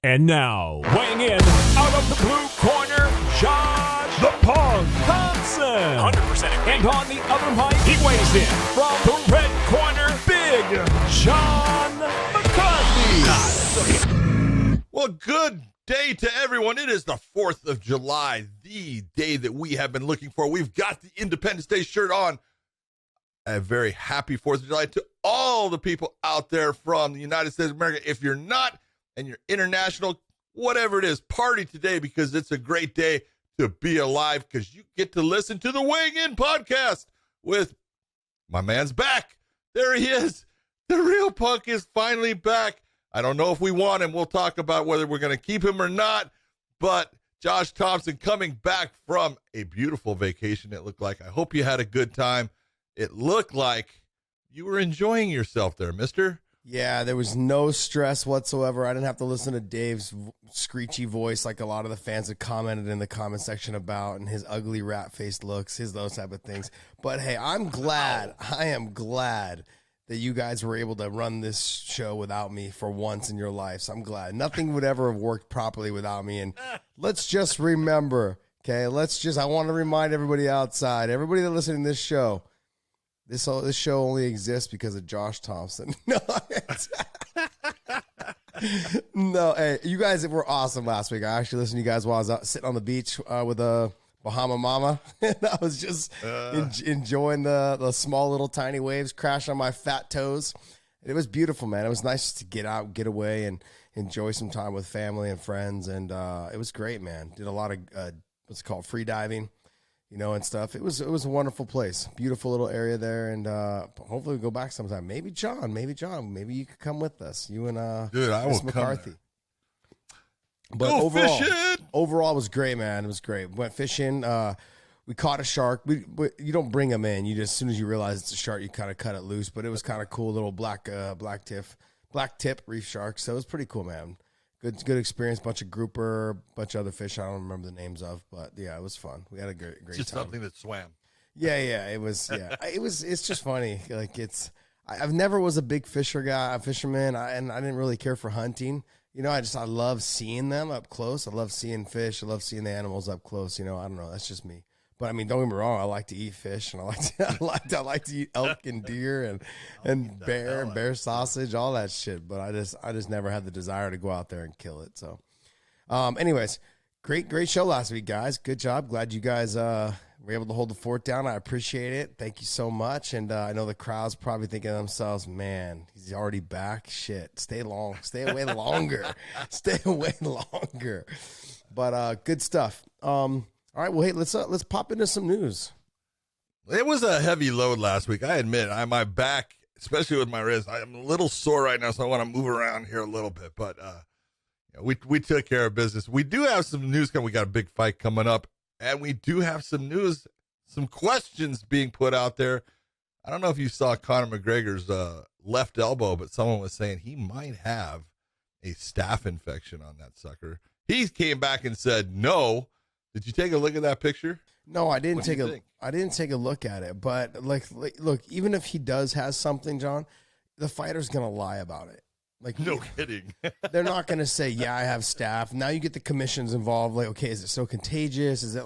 And now, weighing in out of the blue corner, Josh the Punk Thomson. 100% agree. And on the other mic, he weighs in from the red corner, Big John McCarthy. Well, good day to everyone. It is the 4th of July, the day that we have been looking for. We've got the Independence Day shirt on. A very happy 4th of July to all the people out there from the United States of America. If you're not, and you're international, whatever it is, party today because it's a great day to be alive because you get to listen to the Weighing In podcast with my man's back. There he is. The real Punk is finally back. I don't know if we want him. We'll talk about whether we're going to keep him or not, but Josh Thomson coming back from a beautiful vacation, it looked like. I hope you had a good time. It looked like you were enjoying yourself there, mister. Yeah, there was no stress whatsoever. I didn't have to listen to Dave's screechy voice like a lot of the fans had commented in the comment section about, and his ugly rat-faced looks, those type of things. But hey, I am glad that you guys were able to run this show without me for once in your life. So I'm glad. Nothing would ever have worked properly without me. And let's just remember, okay, I want to remind everybody outside, everybody that listening to this show, this show only exists because of Josh Thomson. No, hey, you guys were awesome last week. I actually listened to you guys while I was out sitting on the beach with a Bahama Mama. And I was just enjoying the small little tiny waves crash on my fat toes. It was beautiful, man. It was nice to get out, get away, and enjoy some time with family and friends. And it was great, man. Did a lot of what's it called, free diving. And stuff. It was a wonderful place. Beautiful little area there, and hopefully we'll go back sometime. Maybe John, maybe you could come with us. You and dude, I will McCarthy. But overall, it was great, man. It was great. Went fishing. We caught a shark. You don't bring them in. You just, as soon as you realize it's a shark, you kind of cut it loose. But it was kind of cool, little black tip reef shark. So it was pretty cool, man. Good experience. Bunch of grouper, bunch of other fish I don't remember the names of, but yeah, it was fun. We had a great just time. Something that swam. Yeah, it was. Yeah, it's just funny. Like I've never was a big fisherman, and I didn't really care for hunting. I love seeing them up close. I love seeing fish. I love seeing the animals up close. I don't know. That's just me. But I mean, don't get me wrong. I like to eat fish, and I like to eat elk and deer and bear sausage, all that shit. But I just never had the desire to go out there and kill it. So, anyways, great show last week, guys. Good job. Glad you guys were able to hold the fort down. I appreciate it. Thank you so much. And I know the crowd's probably thinking to themselves, "Man, he's already back. Shit, stay away longer, stay away longer." But good stuff. All right, well, hey, let's pop into some news. It was a heavy load last week. I admit, my back, especially with my wrist, I'm a little sore right now, so I want to move around here a little bit. But we took care of business. We do have some news coming. We got a big fight coming up, and we do have some news, some questions being put out there. I don't know if you saw Conor McGregor's left elbow, but someone was saying he might have a staph infection on that sucker. He came back and said no. Did you take a look at that picture? No, I didn't take a look at it. But look, even if he does have something, John, the fighter's gonna lie about it. Like, no kidding. They're not gonna say, "Yeah, I have staph." Now you get the commissions involved. Like, okay, is it so contagious? Is it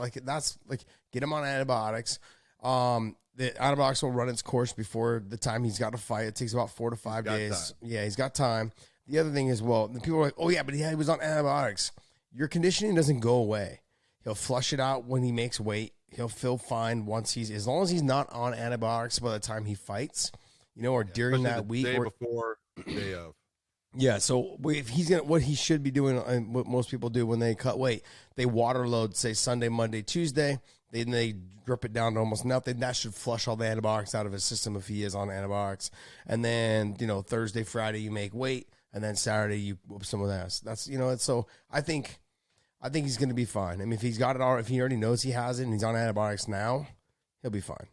get him on antibiotics? The antibiotics will run its course before the time he's got to fight. It takes about 4 to 5 days. Time. Yeah, he's got time. The other thing is, the people are like, "Oh yeah, but he was on antibiotics." Your conditioning doesn't go away. He'll flush it out when he makes weight. He'll feel fine as long as he's not on antibiotics by the time he fights, or during that week. Day before, day of. Yeah, so if he's what he should be doing, and what most people do when they cut weight, they water load, say Sunday, Monday, Tuesday. Then they drip it down to almost nothing. That should flush all the antibiotics out of his system if he is on antibiotics. And then Thursday, Friday you make weight, and then Saturday you whoop some of that. That's so I think he's going to be fine. I mean, if he's got it all, if he already knows he has it and he's on antibiotics now, he'll be fine.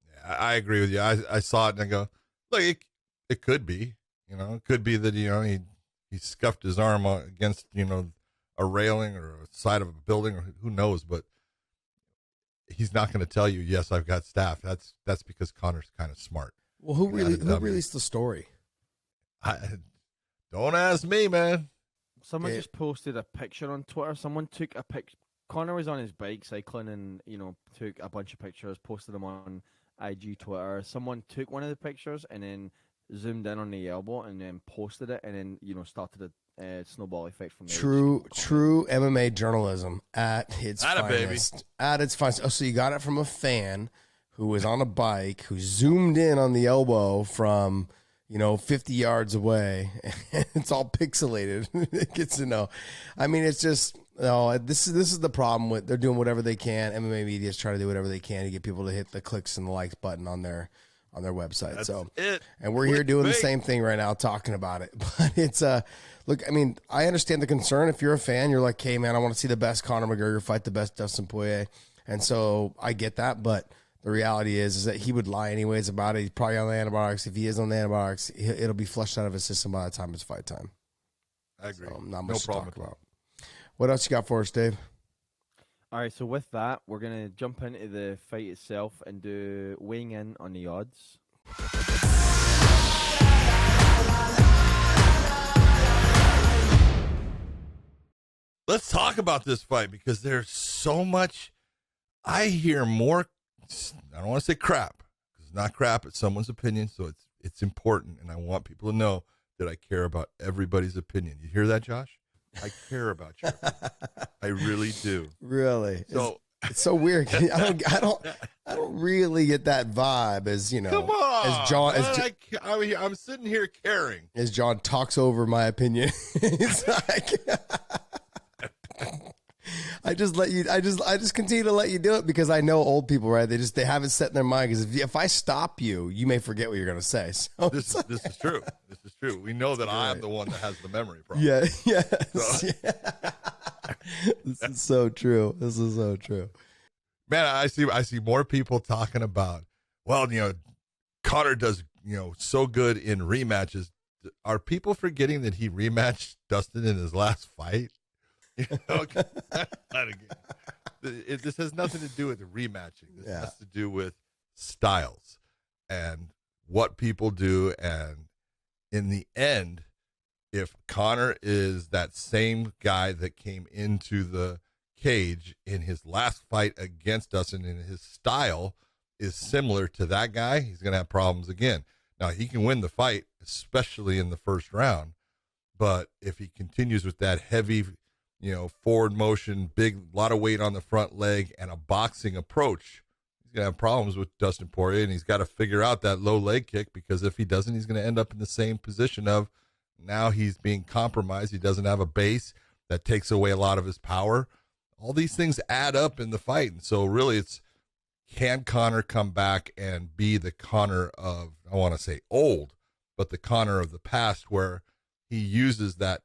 Yeah, I agree with you. I saw it and I go, look, it could be, it could be that, he scuffed his arm against, a railing or a side of a building or who knows, but he's not going to tell you, yes, I've got staph. That's because Conor's kind of smart. Well, who released the story? Don't ask me, man. Someone just posted a picture on Twitter. Someone took a picture. Conor was on his bike cycling and, took a bunch of pictures, posted them on IG, Twitter. Someone took one of the pictures and then zoomed in on the elbow and then posted it and then, started a snowball effect from there. True MMA journalism at its finest. Baby. At its finest. Oh, so you got it from a fan who was on a bike, who zoomed in on the elbow from 50 yards away. It's all pixelated. It gets to know. I mean, it's just this is the problem with they're doing whatever they can. MMA media is trying to do whatever they can to get people to hit the clicks and the likes button on their website. That's so it. And we're here doing the same thing right now, talking about it. But it's look, I mean, I understand the concern. If you're a fan, you're like, hey man, I want to see the best Conor McGregor fight the best Dustin Poirier. And so I get that, but the reality is that he would lie anyways about it. He's probably on the antibiotics. If he is on the antibiotics, it'll be flushed out of his system by the time it's fight time. I agree. So not much no to problem talk about. What else you got for us, Dave? All right, so with that, we're going to jump into the fight itself and do weighing in on the odds. Let's talk about this fight because there's so much. I hear more. I don't want to say crap because it's not crap. It's someone's opinion, so it's important, and I want people to know that I care about everybody's opinion. You hear that, Josh? I care about your opinion. I really do. Really? So it's so weird. I don't really get that vibe as come on. as John. I'm sitting here caring. As John talks over my opinion, it's like. I just continue to let you do it because I know old people, right? They have it set in their mind because if I stop you, you may forget what you're going to say. So this is true. This is true. We know that I'm the one that has the memory problem. Yeah. Yes. So. Yeah. This is so true. This is so true. Man, I see more people talking about, well, Conor does, so good in rematches. Are people forgetting that he rematched Dustin in his last fight? This has nothing to do with the rematching. This has to do with styles and what people do. And in the end, if Conor is that same guy that came into the cage in his last fight against Dustin and his style is similar to that guy, he's going to have problems again. Now, he can win the fight, especially in the first round. But if he continues with that heavy forward motion, lot of weight on the front leg, and a boxing approach, he's going to have problems with Dustin Poirier, and he's got to figure out that low leg kick because if he doesn't, he's going to end up in the same position of now he's being compromised. He doesn't have a base that takes away a lot of his power. All these things add up in the fight, and so really it's can Conor come back and be the Conor of, I want to say old, but the Conor of the past where he uses that,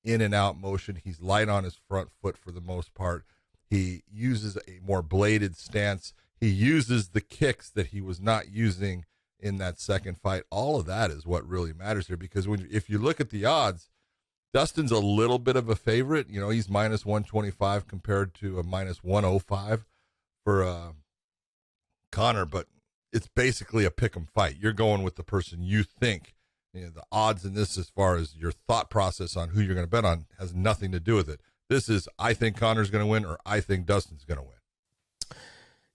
in and out motion. He's light on his front foot for the most part. He uses a more bladed stance. He uses the kicks that he was not using in that second fight. All of that is what really matters here because if you look at the odds, Dustin's a little bit of a favorite. He's minus 125 compared to a minus 105 for Conor, but it's basically a pick 'em fight. You're going with the person you think. The odds in this, as far as your thought process on who you're going to bet on, has nothing to do with it. This is, I think Conor's going to win, or I think Dustin's going to win.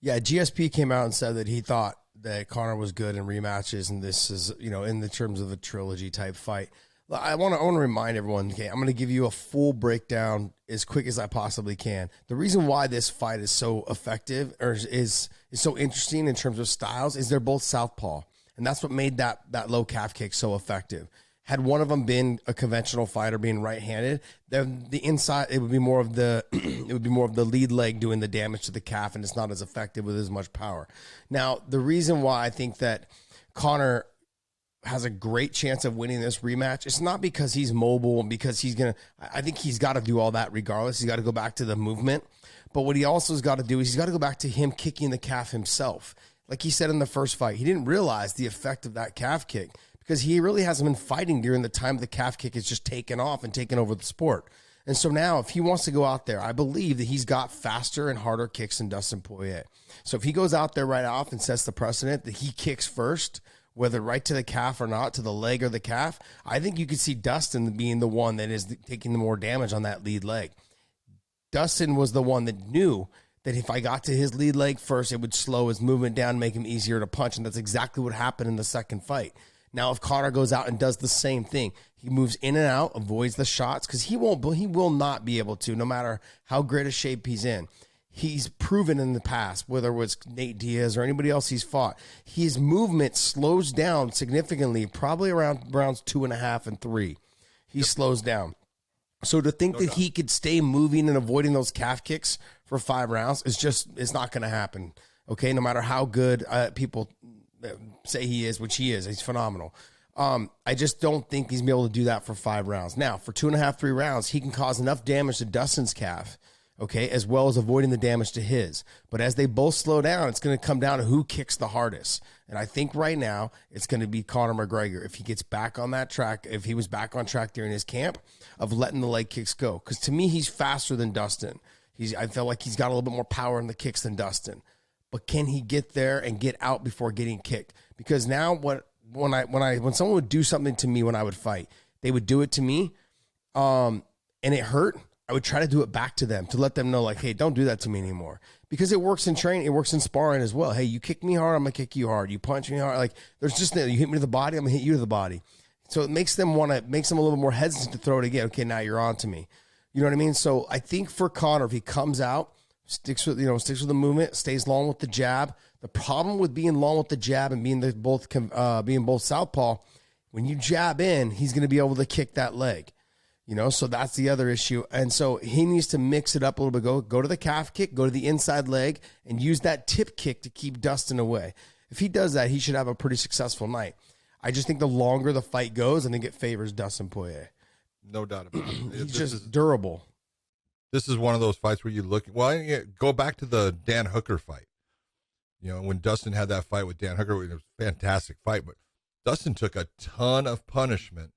Yeah, GSP came out and said that he thought that Conor was good in rematches, and this is, in the terms of a trilogy type fight. I want to remind everyone, okay, I'm going to give you a full breakdown as quick as I possibly can. The reason why this fight is so effective or is so interesting in terms of styles is they're both southpaw. And that's what made that low calf kick so effective. Had one of them been a conventional fighter being right-handed, then the inside it would be more of the lead leg doing the damage to the calf, and it's not as effective with as much power. Now, the reason why I think that Conor has a great chance of winning this rematch, it's not because he's mobile and because I think he's got to do all that regardless. He's got to go back to the movement. But what he also has got to do is he's got to go back to him kicking the calf himself. Like he said in the first fight, he didn't realize the effect of that calf kick because he really hasn't been fighting during the time the calf kick is just taken off and taken over the sport. And so now if he wants to go out there, I believe that he's got faster and harder kicks than Dustin Poirier. So if he goes out there right off and sets the precedent that he kicks first whether right to the calf or not, to the leg or the calf, I think you could see Dustin being the one that is taking the more damage on that lead leg. Dustin was the one that knew that if I got to his lead leg first, it would slow his movement down, make him easier to punch, and that's exactly what happened in the second fight. Now, if Conor goes out and does the same thing, he moves in and out, avoids the shots, because he will not be able to, no matter how great a shape he's in. He's proven in the past, whether it was Nate Diaz or anybody else he's fought, his movement slows down significantly, probably around rounds 2.5 and 3. He slows down. So to think that he could stay moving and avoiding those calf kicks for 5 rounds it's not going to happen. Okay, no matter how good people say he is, which he is, he's phenomenal. I just don't think he's going to be able to do that for 5 rounds. Now, for 2.5, 3 rounds, he can cause enough damage to Dustin's calf, okay, as well as avoiding the damage to his. But as they both slow down, it's going to come down to who kicks the hardest. And I think right now it's going to be Conor McGregor if he gets back on that track, if he was back on track during his camp of letting the leg kicks go. Because to me, he's faster than Dustin. I feel like he's got a little bit more power in the kicks than Dustin. But can he get there and get out before getting kicked? Because now when someone would do something to me when I would fight, they would do it to me, and it hurt. I would try to do it back to them to let them know, like, hey, don't do that to me anymore. Because it works in training, it works in sparring as well. Hey, you kick me hard, I'm gonna kick you hard. You punch me hard, like there's just you hit me to the body, I'm gonna hit you to the body. So it makes them a little more hesitant to throw it again. Okay, now you're on to me. You know what I mean? So I think for Conor, if he comes out, sticks with the movement, stays long with the jab. The problem with being long with the jab and being both southpaw, when you jab in, he's going to be able to kick that leg. So that's the other issue. And so he needs to mix it up a little bit. Go to the calf kick, go to the inside leg, and use that tip kick to keep Dustin away. If he does that, he should have a pretty successful night. I just think the longer the fight goes, I think it favors Dustin Poirier. No doubt about it. He's just durable. This is one of those fights where you look. Well, go back to the Dan Hooker fight. When Dustin had that fight with Dan Hooker, it was a fantastic fight. But Dustin took a ton of punishment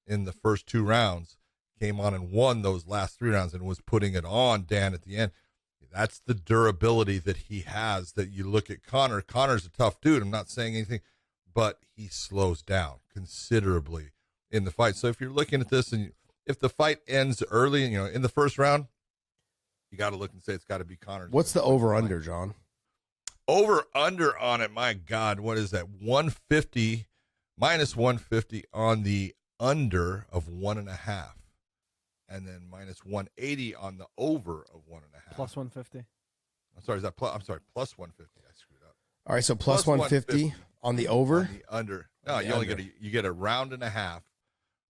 in the first 2 rounds, came on and won those last 3 rounds, and was putting it on Dan at the end. That's the durability that he has. That you look at Conor. Conor's a tough dude. I'm not saying anything, but he slows down considerably in the fight. So if you're looking at this, and if the fight ends early, in the first round, you got to look and say it's got to be Conor. What's the over-under, John? Over-under on it, my God, what is that? 150, minus 150 on the under of 1.5. And then minus 180 on the over of 1.5. Plus 150. I'm sorry, plus 150. I screwed up. All right, so plus 150 on the over? On the under. No, you get a round and a half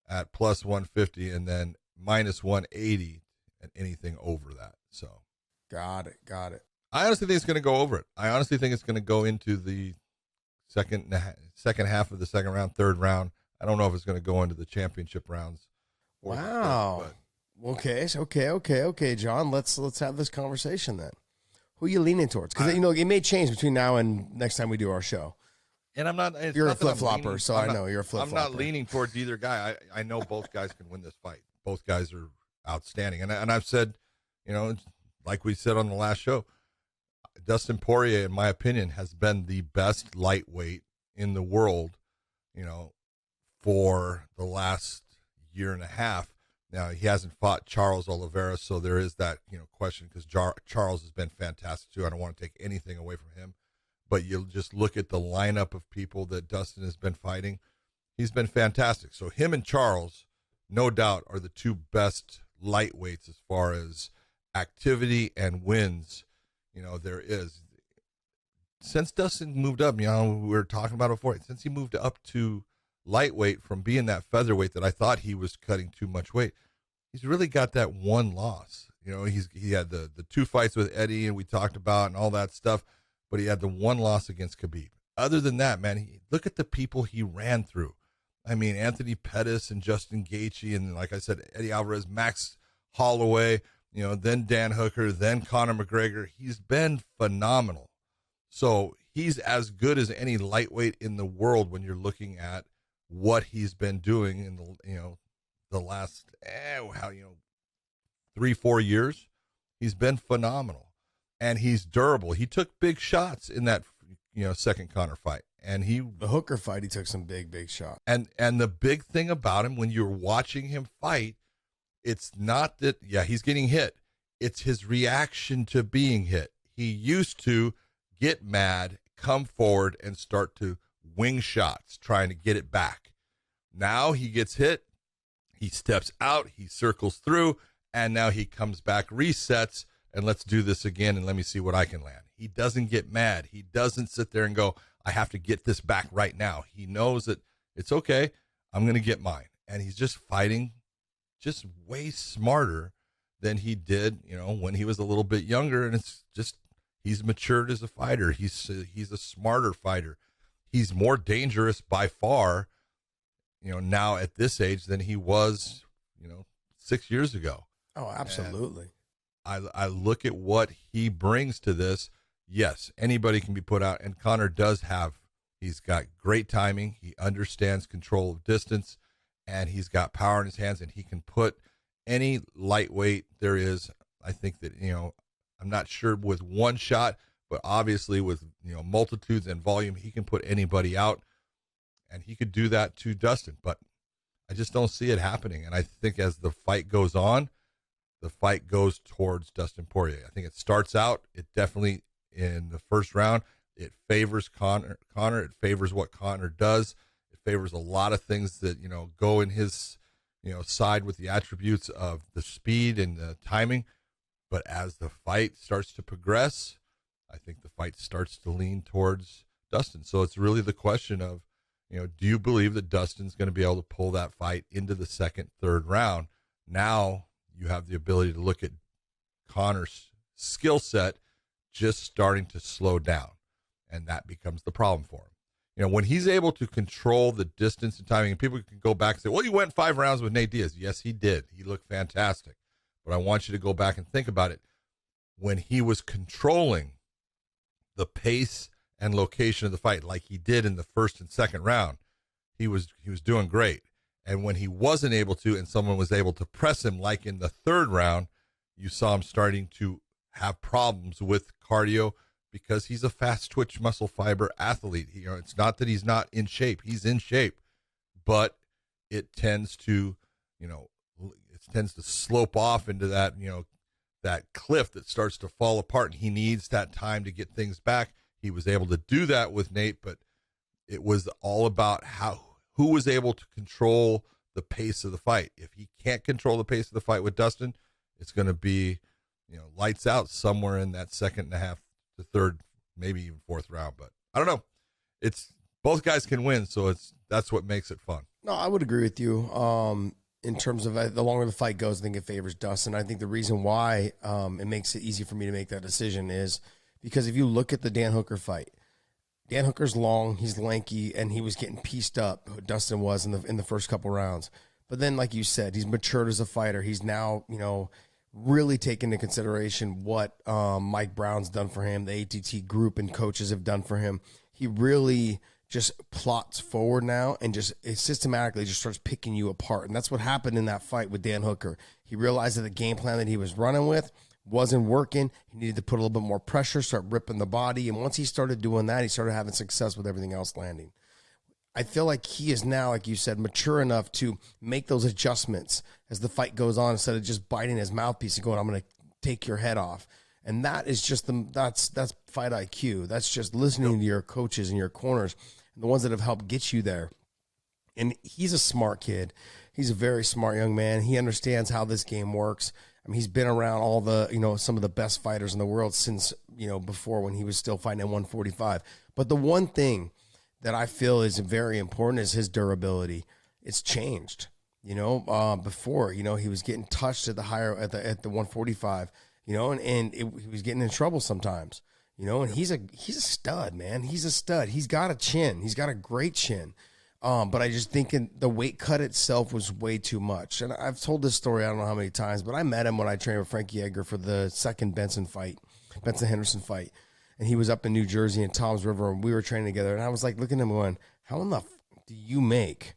at plus 150, and then minus 180 at anything over that. So got it. I honestly think it's going to go over it. I honestly think it's going to go into the second half of the second round, third round. I don't know if it's going to go into the championship rounds. Wow. Okay, John. Let's have this conversation then. Who are you leaning towards? Because it may change between now and next time we do our show. And I'm not. You're a flip flopper, so I know you're a flip flopper. I'm not leaning towards either guy. I know both guys can win this fight. Both guys are outstanding, and I've said, like we said on the last show, Dustin Poirier, in my opinion, has been the best lightweight in the world, for the last year and a half. Now, he hasn't fought Charles Oliveira, so there is that, question, because Charles has been fantastic too. I don't want to take anything away from him, but you just look at the lineup of people that Dustin has been fighting. He's been fantastic. So him and Charles, no doubt, are the 2 best lightweights as far as activity and wins. There is. Since Dustin moved up, we were talking about it before, since he moved up to lightweight from being that featherweight that I thought he was cutting too much weight, he's really got that one loss. He had the 2 fights with Eddie, and we talked about, and all that stuff, but he had the 1 loss against Khabib. Other than that, man, look at the people he ran through. I mean, Anthony Pettis and Justin Gaethje, and like I said, Eddie Alvarez, Max Holloway, then Dan Hooker, then Conor McGregor. He's been phenomenal. So he's as good as any lightweight in the world when you're looking at what he's been doing in the last 3-4 years. He's been phenomenal, and he's durable. He took big shots in that second Conor fight, And the Hooker fight, he took some big shots. And the big thing about him when you're watching him fight, it's not that, he's getting hit. It's his reaction to being hit. He used to get mad, come forward, and start to wing shots, trying to get it back. Now he gets hit, he steps out, he circles through, and now he comes back, resets, and let's do this again, and let me see what I can land. He doesn't get mad. He doesn't sit there and go, I have to get this back right now. He knows that it's okay, I'm going to get mine. And he's just fighting just way smarter than he did, when he was a little bit younger. And it's just, he's matured as a fighter. He's a smarter fighter. He's more dangerous by far, now at this age than he was, 6 years ago. Oh, absolutely. And I look at what he brings to this. Yes, anybody can be put out, and Conor he's got great timing. He understands control of distance, and he's got power in his hands, and he can put any lightweight there is. I think that, I'm not sure with one shot, but obviously with, multitudes and volume, he can put anybody out, and he could do that to Dustin, but I just don't see it happening. And I think as the fight goes on, the fight goes towards Dustin Poirier. I think it starts out, it definitely in the first round, it favors Conor. It favors what Conor does. It favors a lot of things that, go in his, side with the attributes of the speed and the timing. But as the fight starts to progress, I think the fight starts to lean towards Dustin. So it's really the question of, do you believe that Dustin's going to be able to pull that fight into the second, third round? Now you have the ability to look at Conor's skill set just starting to slow down, and that becomes the problem for him. When he's able to control the distance and timing, and people can go back and say, well, he went 5 rounds with Nate Diaz. Yes, he did. He looked fantastic. But I want you to go back and think about it. When he was controlling the pace and location of the fight like he did in the first and second round, he was doing great. And when he wasn't able to, and someone was able to press him like in the third round, you saw him starting to have problems with cardio because he's a fast twitch muscle fiber athlete. It's not that he's not in shape. He's in shape, but it tends to, slope off into that, that cliff that starts to fall apart, and he needs that time to get things back. He was able to do that with Nate, but it was all about who was able to control the pace of the fight. If he can't control the pace of the fight with Dustin, it's going to be, lights out somewhere in that second and a half to third, maybe even fourth round. But I don't know. It's both guys can win, so that's what makes it fun. No, I would agree with you. In terms of the longer the fight goes, I think it favors Dustin. I think the reason why it makes it easy for me to make that decision is because if you look at the Dan Hooker fight, Dan Hooker's long, he's lanky, and he was getting pieced up. Dustin was in the first couple rounds. But then, like you said, he's matured as a fighter. He's now, really taken into consideration what Mike Brown's done for him, the ATT group and coaches have done for him. He really just plots forward now and it systematically just starts picking you apart. And that's what happened in that fight with Dan Hooker. He realized that the game plan that he was running with wasn't working. He needed to put a little bit more pressure, start ripping the body. And once he started doing that, he started having success with everything else landing. I feel like he is now, like you said, mature enough to make those adjustments as the fight goes on instead of just biting his mouthpiece and going, I'm going to take your head off. And that is just that's fight IQ. That's just listening to your coaches and your corners, and the ones that have helped get you there. And he's a smart kid. He's a very smart young man. He understands how this game works. I mean, he's been around all the, some of the best fighters in the world since, before when he was still fighting at 145. But the one thing that I feel is very important is his durability. It's changed. Before, he was getting touched at the 145, and he was getting in trouble sometimes, and he's a stud, man. He's a stud. He's got a chin. He's got a great chin. But I just think the weight cut itself was way too much. And I've told this story, I don't know how many times, but I met him when I trained with Frankie Edgar for the second Benson Henderson fight. And he was up in New Jersey in Toms River, and we were training together. And I was like looking at him going, how in the do you make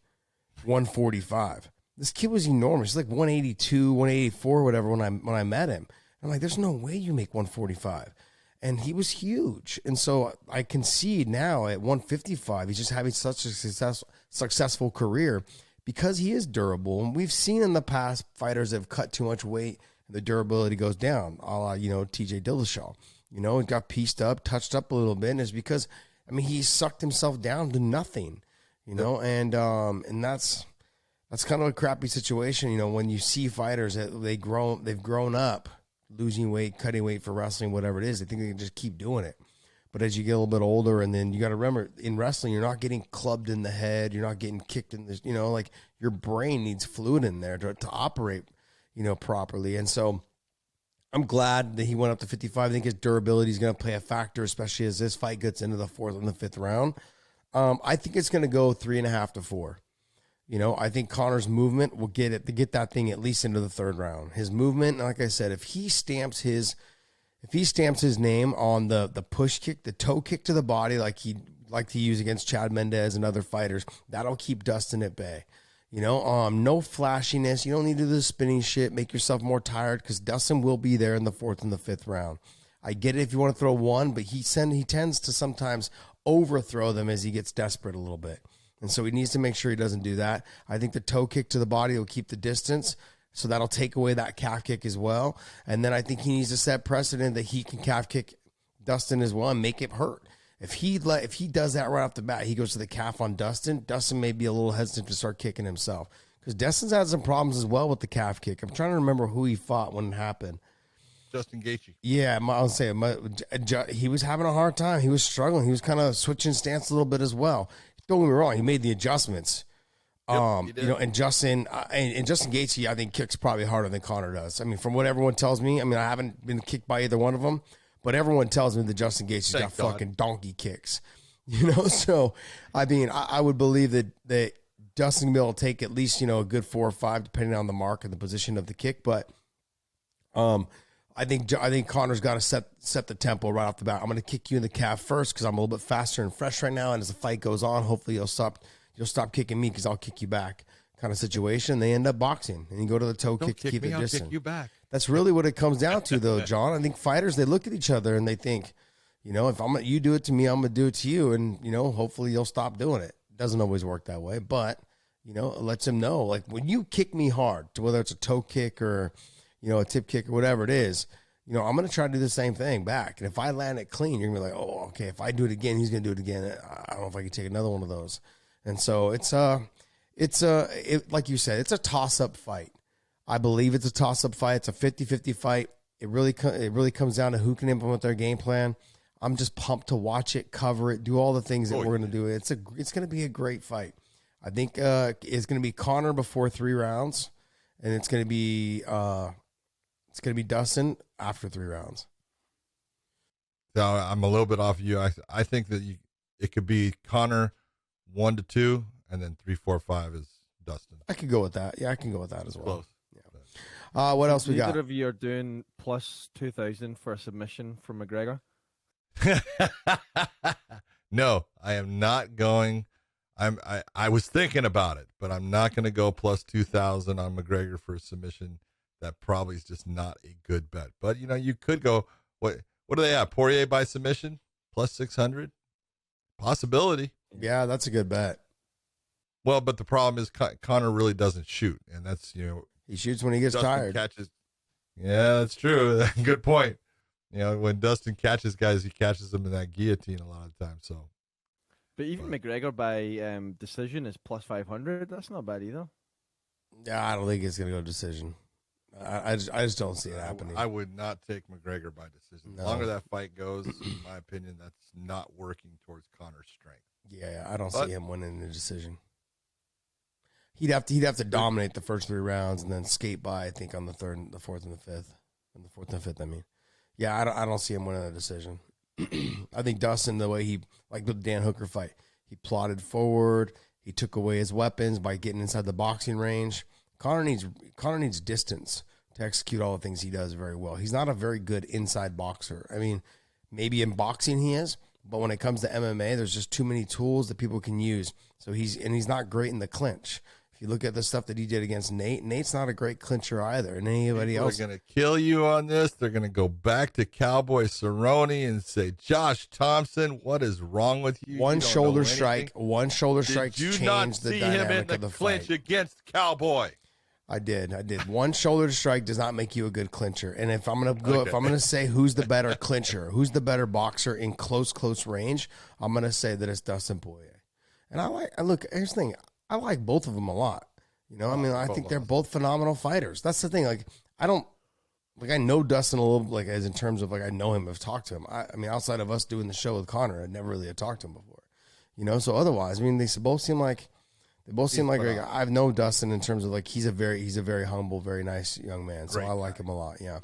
145? This kid was enormous. He's like 182, 184, whatever when I met him. I'm like, there's no way you make 145. and he was huge. And so I concede now at 155, he's just having such a successful career because he is durable. And we've seen in the past fighters that have cut too much weight and the durability goes down, a la, TJ Dillashaw. He got pieced up, touched up a little bit, and it's because, he sucked himself down to nothing, and that's kind of a crappy situation, when you see fighters that they've grown up, losing weight, cutting weight for wrestling, whatever it is, they think they can just keep doing it. But as you get a little bit older, and then you got to remember, in wrestling, you're not getting clubbed in the head, you're not getting kicked in the, like your brain needs fluid in there to operate, properly. And so I'm glad that he went up to 55. I think his durability is going to play a factor, especially as this fight gets into the 4th and the 5th round. I think it's going to go 3.5 to 4. I think Conor's movement will get that thing at least into the 3rd round. His movement, like I said, if he stamps his name on the push kick, the toe kick to the body, like he liked to use against Chad Mendez and other fighters, that'll keep Dustin at bay. No flashiness. You don't need to do the spinning shit, make yourself more tired, because Dustin will be there in the 4th and the 5th round. I get it if you want to throw one, but he tends to sometimes overthrow them as he gets desperate a little bit. And so he needs to make sure he doesn't do that. I think the toe kick to the body will keep the distance, so that'll take away that calf kick as well. And then I think he needs to set precedent that he can calf kick Dustin as well and make it hurt. If he does that right off the bat, he goes to the calf on Dustin, Dustin may be a little hesitant to start kicking himself. Because Dustin's had some problems as well with the calf kick. I'm trying to remember who he fought when it happened. Justin Gaethje. Yeah, I'll say he was having a hard time. He was struggling. He was kind of switching stance a little bit as well. Don't get me wrong, he made the adjustments. And Justin Gaethje, I think, kicks probably harder than Conor does. From what everyone tells me, I haven't been kicked by either one of them, but everyone tells me that Justin Gaethje's got fucking donkey kicks. So I would believe that Justin will take at least a good 4 or 5, depending on the mark and the position of the kick. But I think Conor's got to set the tempo right off the bat. I'm going to kick you in the calf first because I'm a little bit faster and fresh right now. And as the fight goes on, hopefully you'll stop kicking me because I'll kick you back, kind of situation. They end up boxing, and you go to the toe kick to keep it distant. I'll kick you back. That's really what it comes down to, though, John. I think fighters, they look at each other and they think, if you do it to me, I'm going to do it to you, and hopefully you'll stop doing it. It doesn't always work that way, but it lets him know, like, when you kick me hard, whether it's a toe kick or a tip kick or whatever it is, I'm going to try to do the same thing back. And if I land it clean, you're going to be like, oh, okay, if I do it again, he's going to do it again. I don't know if I can take another one of those. And so it's like you said, it's a toss-up fight. I believe it's a toss-up fight. It's a 50-50 fight. It really comes down to who can implement their game plan. I'm just pumped to watch it, cover it, do all the things that we're going to do. It's going to be a great fight. I think it's going to be Conor before 3 rounds, and it's going to be Dustin after 3 rounds. So I'm a little bit off you. I think that it could be Conor 1 to 2, and then 3, 4, 5 is Dustin. I could go with that. Yeah, I can go with that as well. Close. Yeah. What else we got? Neither of you are doing plus 2,000 for a submission from McGregor? No, I am not going. I was thinking about it, but I'm not going to go plus 2,000 on McGregor for a submission. That probably is just not a good bet. But you could go. What do they have? Poirier by submission plus 600, possibility. Yeah, that's a good bet. Well, but the problem is Conor really doesn't shoot, and that's he shoots when he gets Dustin tired. Yeah, that's true. Good point. When Dustin catches guys, he catches them in that guillotine a lot of times. So, but even McGregor by decision is plus 500. That's not bad either. Yeah, I don't think it's gonna go decision. I just don't see it happening. I would not take McGregor by decision. No. The longer that fight goes, in my opinion, that's not working towards Conor's strength. Yeah, I don't see him winning the decision. He'd have to dominate the first 3 rounds and then skate by, I think, on the 3rd, the 4th, and the 5th. On the 4th and the 5th, I mean. Yeah, I don't see him winning the decision. I think Dustin, the way he, like the Dan Hooker fight, he plotted forward. He took away his weapons by getting inside the boxing range. Conor needs distance to execute all the things he does very well. He's not a very good inside boxer. I mean, maybe in boxing he is, but when it comes to MMA, there's just too many tools that people can use. So he's not great in the clinch. If you look at the stuff that he did against Nate, Nate's not a great clincher either. And anybody else, they're going to kill you on this. They're going to go back to Cowboy Cerrone and say, Josh Thomson, what is wrong with you? One shoulder strike Did you not changed the see him in dynamic the of the clinch fight. against Cowboy? I did. One shoulder strike does not make you a good clincher. And if I'm gonna say who's the better clincher, who's the better boxer in close range, I'm gonna say that it's Dustin Poirier. And here's the thing, I like both of them a lot. You know, I think they're both phenomenal fighters. That's the thing. Like, I know Dustin a little, like, as in terms of, like, I know him, I've talked to him. I mean, outside of us doing the show with Conor, I never really had talked to him before. You know, so otherwise, I mean, they both seem like I've known Dustin in terms of, like, he's a very humble, very nice young man. So I like him a lot. Yeah.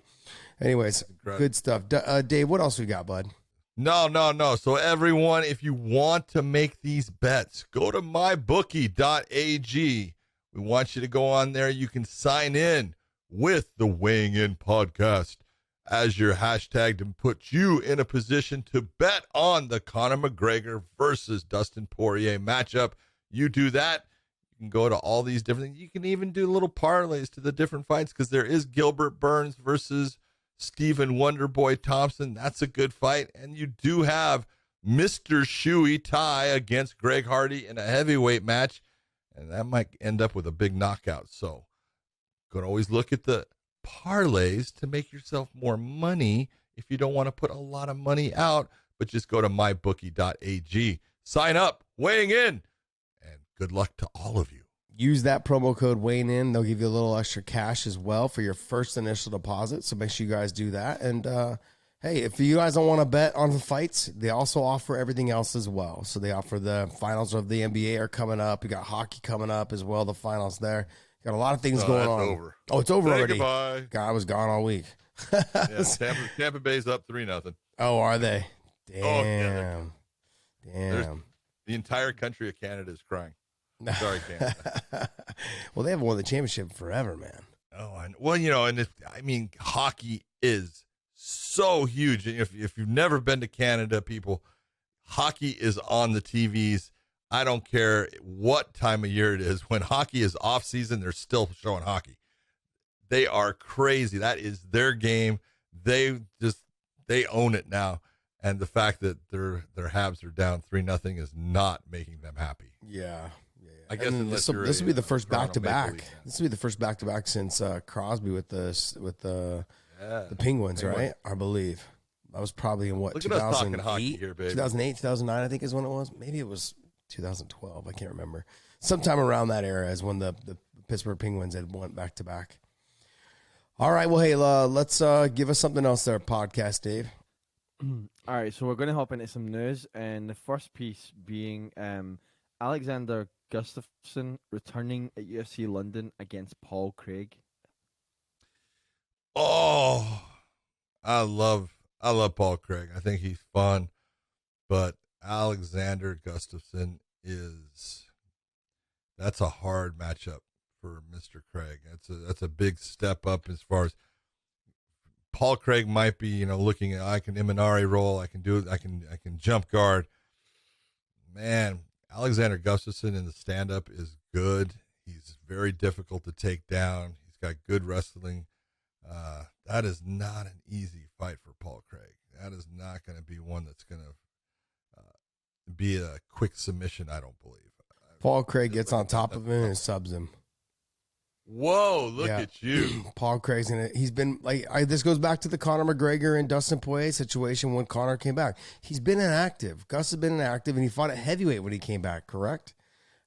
Anyways, good stuff. Dave, what else we got, bud? No. So everyone, if you want to make these bets, go to mybookie.ag. We want you to go on there. You can sign in with the Weighing In podcast as your hashtag to put you in a position to bet on the Conor McGregor versus Dustin Poirier matchup. You do that, you can go to all these different things. You can even do little parlays to the different fights, because there is Gilbert Burns versus Stephen Wonderboy Thompson. That's a good fight. And you do have Mr. Shuey tie against Greg Hardy in a heavyweight match, and that might end up with a big knockout. So you can always look at the parlays to make yourself more money if you don't want to put a lot of money out, but just go to mybookie.ag. Sign up, weighing in, and good luck to all of you. Use that promo code Weighing In. They'll give you a little extra cash as well for your first initial deposit. So make sure you guys do that. And hey, if you guys don't want to bet on the fights, they also offer everything else as well. So they offer the finals of the NBA are coming up. You got hockey coming up as well. The finals there. Got a lot of things going on. Over. Oh, it's over already. Goodbye. God, I was gone all week. Yeah, Tampa Bay's up 3-0. Oh, are they? Damn. Oh, yeah, Damn. The entire country of Canada is crying. Sorry, Canada. Well, they haven't won the championship forever, man. Oh, well, you know, and hockey is so huge. If you've never been to Canada, people, hockey is on the TVs. I don't care what time of year it is. When hockey is off season, they're still showing hockey. They are crazy. That is their game. They own it now. And the fact that their Habs are down 3-0 is not making them happy. Yeah. I guess this will be the first back-to-back. This will be the first back-to-back since Crosby with the Penguins, right? I believe that was probably in what, 2008, here, baby. 2008, 2009, I think is when it was. Maybe it was 2012. I can't remember. Sometime around that era is when the Pittsburgh Penguins had went back-to-back. All right, well, hey, let's give us something else there, podcast Dave. All right, so we're going to hop into some news, and the first piece being Alexander Gustafsson returning at UFC London against Paul Graig. Oh, I love Paul Graig. I think he's fun, but Alexander Gustafsson that's a hard matchup for Mr. Graig. That's a big step up as far as Paul Graig might be, looking at, I can Imanari roll, I can do it, I can jump guard. Man, Alexander Gustafsson in the stand-up is good. He's very difficult to take down. He's got good wrestling. That is not an easy fight for Paul Graig. That is not going to be one that's going to be a quick submission, I don't believe. Paul Graig gets on top of him and subs him. Whoa, look at you. Paul Craig's in it. He's been this goes back to the Conor McGregor and Dustin Poirier situation when Conor came back. He's been inactive. Gus has been inactive, and he fought at heavyweight when he came back, correct?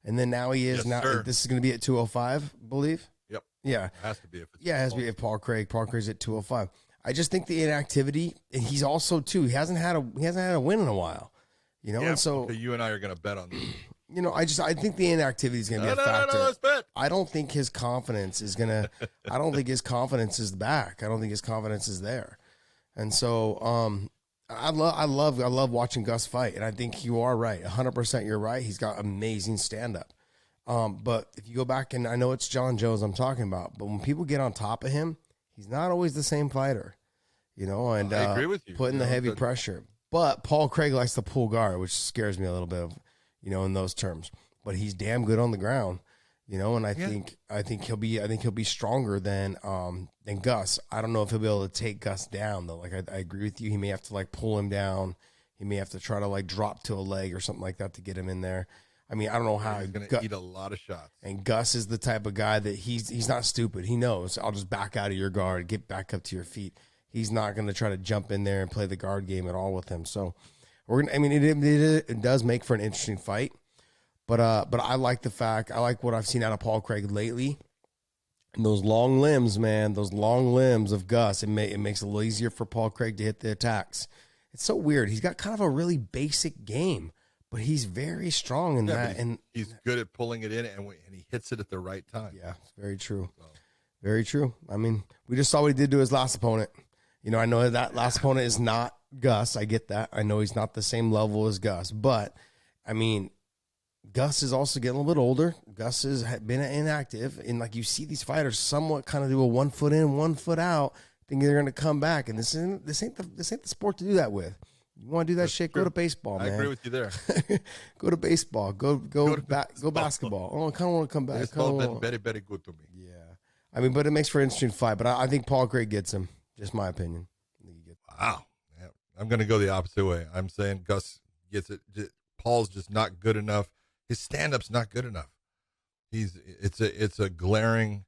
And then now he is. This is going to be at 205, I believe? Yep. Yeah. It has to be. It has to be at Paul Graig. Paul Craig's at 205. I just think the inactivity, and he's also, too, he hasn't had a win in a while. And so you and I are going to bet on this. I think the inactivity is going to be a factor. No, let's bet. I don't think his confidence is going to, I don't think his confidence is back. I don't think his confidence is there. And so, I love watching Gus fight. And I think you are right. 100% you're right. He's got amazing stand-up. But if you go back, and I know it's John Jones I'm talking about, but when people get on top of him, he's not always the same fighter, and I agree with you. Putting the heavy pressure. But Paul Graig likes to pull guard, which scares me a little bit of, in those terms. But he's damn good on the ground. you know, and I think he'll be stronger than Gus. I don't know if he'll be able to take Gus down though. Like I agree with you. He may have to like pull him down. He may have to try to like drop to a leg or something like that to get him in there. I mean, I don't know how he's going to eat a lot of shots. And Gus is the type of guy that he's not stupid. He knows I'll just back out of your guard, get back up to your feet. He's not going to try to jump in there and play the guard game at all with him. So we're gonna. I mean, it does make for an interesting fight. But I like the fact, I like what I've seen out of Paul Graig lately. And those long limbs, man, those long limbs of Gus, it makes it a little easier for Paul Graig to hit the attacks. It's so weird. He's got kind of a really basic game, but he's very strong in that. And he's good at pulling it in, and he hits it at the right time. Yeah, it's very true. Very true. I mean, we just saw what he did to his last opponent. You know, I know that last opponent is not Gus. I get that. I know he's not the same level as Gus. But, I mean, Gus is also getting a little bit older. Gus has been inactive, and like you see these fighters somewhat kind of do a 1 foot in, 1 foot out, thinking they're going to come back, and this ain't the sport to do that with. You want to do that shit? Go to baseball, man. I agree with you there. Go to baseball. Go basketball. Oh, I kind of want to come back. Baseball been very, very good to me. Yeah, I mean, but it makes for an interesting fight. But I think Paul Graig gets him. Just my opinion. Wow, yeah. I'm going to go the opposite way. I'm saying Gus gets it. Paul's just not good enough. His stand-up's not good enough. It's a glaring,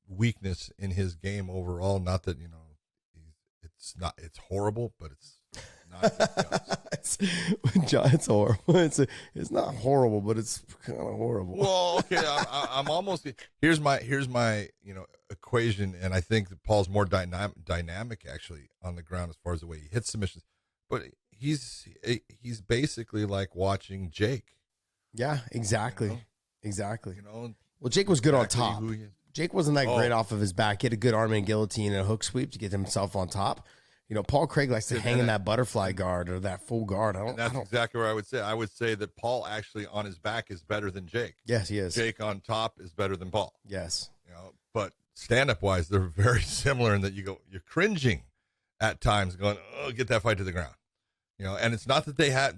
weakness in his game overall. Not that it's horrible, but it's not. It's horrible. It's not horrible, but it's kind of horrible. Well, okay, I'm almost. Here's my equation, and I think that Paul's more dynamic actually on the ground as far as the way he hits submissions, but he's basically like watching Jake. Yeah, exactly. Well, Jake was exactly good on top. Jake wasn't that great off of his back. He had a good arm and guillotine and a hook sweep to get himself on top. Paul Graig likes to hang in that butterfly guard or that full guard. That's exactly what I would say. I would say that Paul actually on his back is better than Jake. Yes, he is. Jake on top is better than Paul. Yes. But stand-up wise, they're very similar in that you're cringing at times going, oh, get that fight to the ground. And it's not that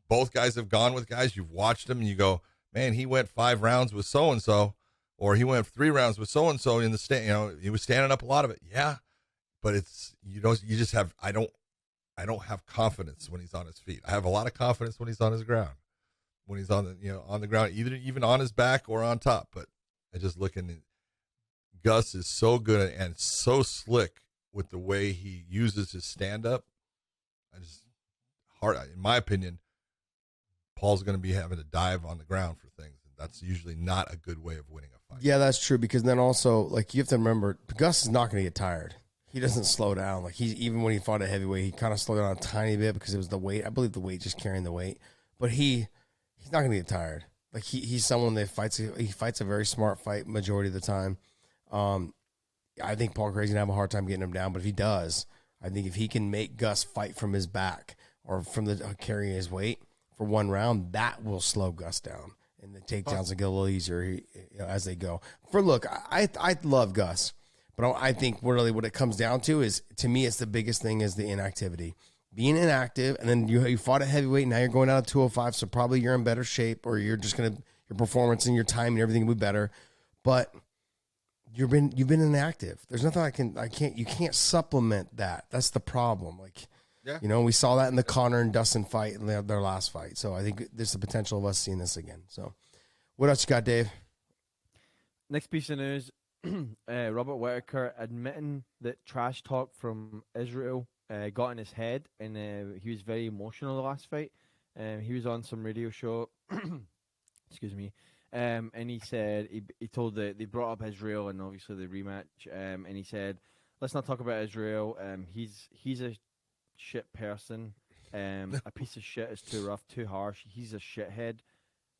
both guys have gone with guys. You've watched them and you go, man, he went 5 rounds with so-and-so, or he went 3 rounds with so-and-so in the stand. He was standing up a lot of it. Yeah. But it's, you just have, I don't have confidence when he's on his feet. I have a lot of confidence when he's on his ground, when he's on the ground, even on his back or on top. But I just look and Gus is so good and so slick with the way he uses his stand-up. In my opinion, Paul's going to be having to dive on the ground for things. That's usually not a good way of winning a fight. Yeah, that's true, because then also, like, you have to remember, Gus is not going to get tired. He doesn't slow down. Like, even when he fought at heavyweight, he kind of slowed down a tiny bit because it was the weight. I believe the weight, just carrying the weight. But he's not going to get tired. Like, he's someone that fights a very smart fight majority of the time. I think Paul Graig's going to have a hard time getting him down, but if he does, I think if he can make Gus fight from his back or from the carrying his weight for 1 round, that will slow Gus down. And the takedowns will get a little easier as they go. Look, I love Gus, but I think really what it comes down to is, to me, it's the biggest thing is the inactivity. Being inactive, and then you fought at heavyweight, now you're going out of 205, so probably you're in better shape, or you're just going to, your performance and your time and everything will be better. But you've been inactive. There's nothing you can't supplement that. That's the problem. Like, yeah. We saw that in the Conor and Dustin fight in their last fight. So I think there's the potential of us seeing this again. So what else you got, Dave? Next piece of news, Robert Whittaker admitting that trash talk from Israel got in his head, and he was very emotional the last fight. He was on some radio show, excuse me, and he said, he told they brought up Israel and obviously the rematch, and he said, let's not talk about Israel. He's a shit person. A piece of shit is too rough, too harsh. He's a shithead.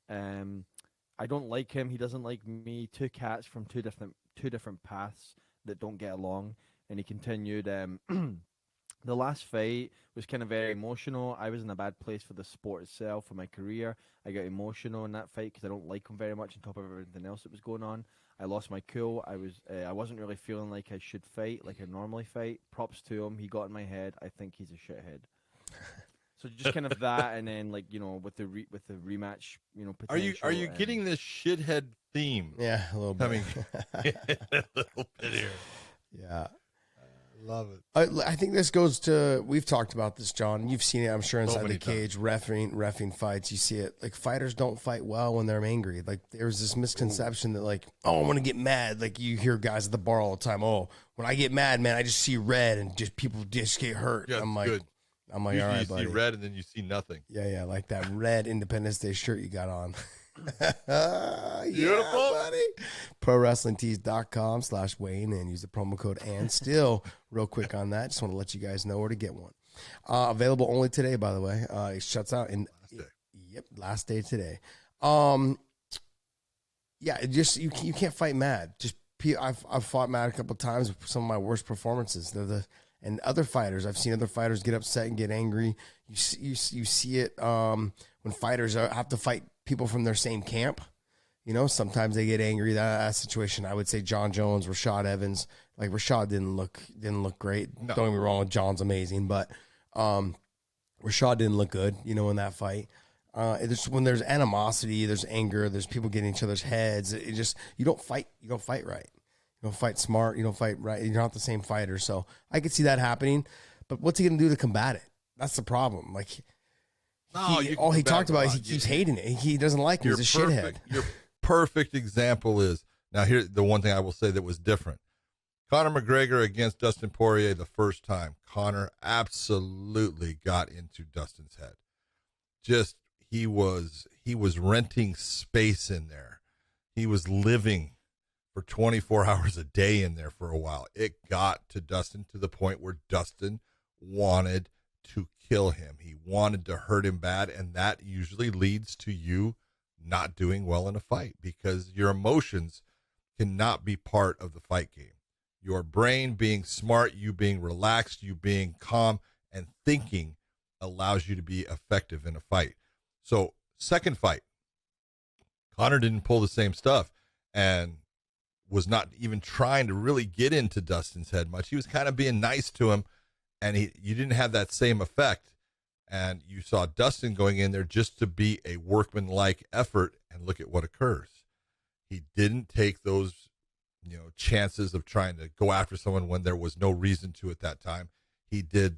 I don't like him. He doesn't like me. 2 cats from two different paths that don't get along. And he continued, the last fight was kind of very emotional. I was in a bad place for the sport itself, for my career. I got emotional in that fight because I don't like him very much on top of everything else that was going on. I lost my cool. I wasn't really feeling like I should fight like I normally fight. Props to him. He got in my head. I think he's a shithead. So just kind of that, and then like with the rematch, Are you potential, getting this shithead theme? Yeah, a little bit. Coming a little bit here. Yeah. Love it. I think this goes to, we've talked about this, John. You've seen it, I'm sure, inside many the cage, reffing fights. You see it. Like, fighters don't fight well when they're angry. Like, there's this misconception that, like, oh, I want to get mad. Like, you hear guys at the bar all the time, oh, when I get mad, man, I just see red and just people just get hurt. Yeah, I'm like, good. all Usually right, you buddy. see red and then you see nothing. Yeah, like that red Independence Day shirt you got on. Beautiful. Yeah, buddy. ProWrestlingTees.com/Wayne and use the promo code and still real quick on that. Just want to let you guys know where to get one. Available only today, by the way. It shuts out in last day today. Yeah, it just you can't fight mad. Just I've fought mad a couple of times with some of my worst performances. And other fighters, I've seen other fighters get upset and get angry. You see it when fighters have to fight people from their same camp. Sometimes they get angry. That situation, I would say John Jones, Rashad Evans. Like, Rashad didn't look great. No. Don't get me wrong, John's amazing, but Rashad didn't look good, in that fight. When there's animosity, there's anger, there's people getting each other's heads. It just, you don't fight right. You don't fight smart. You don't fight right. You're not the same fighter. So I could see that happening. But what's he going to do to combat it? That's the problem. Like, all he talked about is he keeps hating it. He doesn't like it. He's a shithead. Your perfect example is, now here, the one thing I will say that was different. Conor McGregor against Dustin Poirier the first time. Conor absolutely got into Dustin's head. Just, he was renting space in there. He was living for 24 hours a day in there for a while. It got to Dustin to the point where Dustin wanted to kill him. He wanted to hurt him bad, and that usually leads to you not doing well in a fight because your emotions cannot be part of the fight game. Your brain being smart, you being relaxed, you being calm and thinking allows you to be effective in a fight. So, second fight, Conor didn't pull the same stuff and was not even trying to really get into Dustin's head much. He was kind of being nice to him, and you didn't have that same effect. And you saw Dustin going in there just to be a workmanlike effort, and look at what occurs. He didn't take those, chances of trying to go after someone when there was no reason to at that time. He did,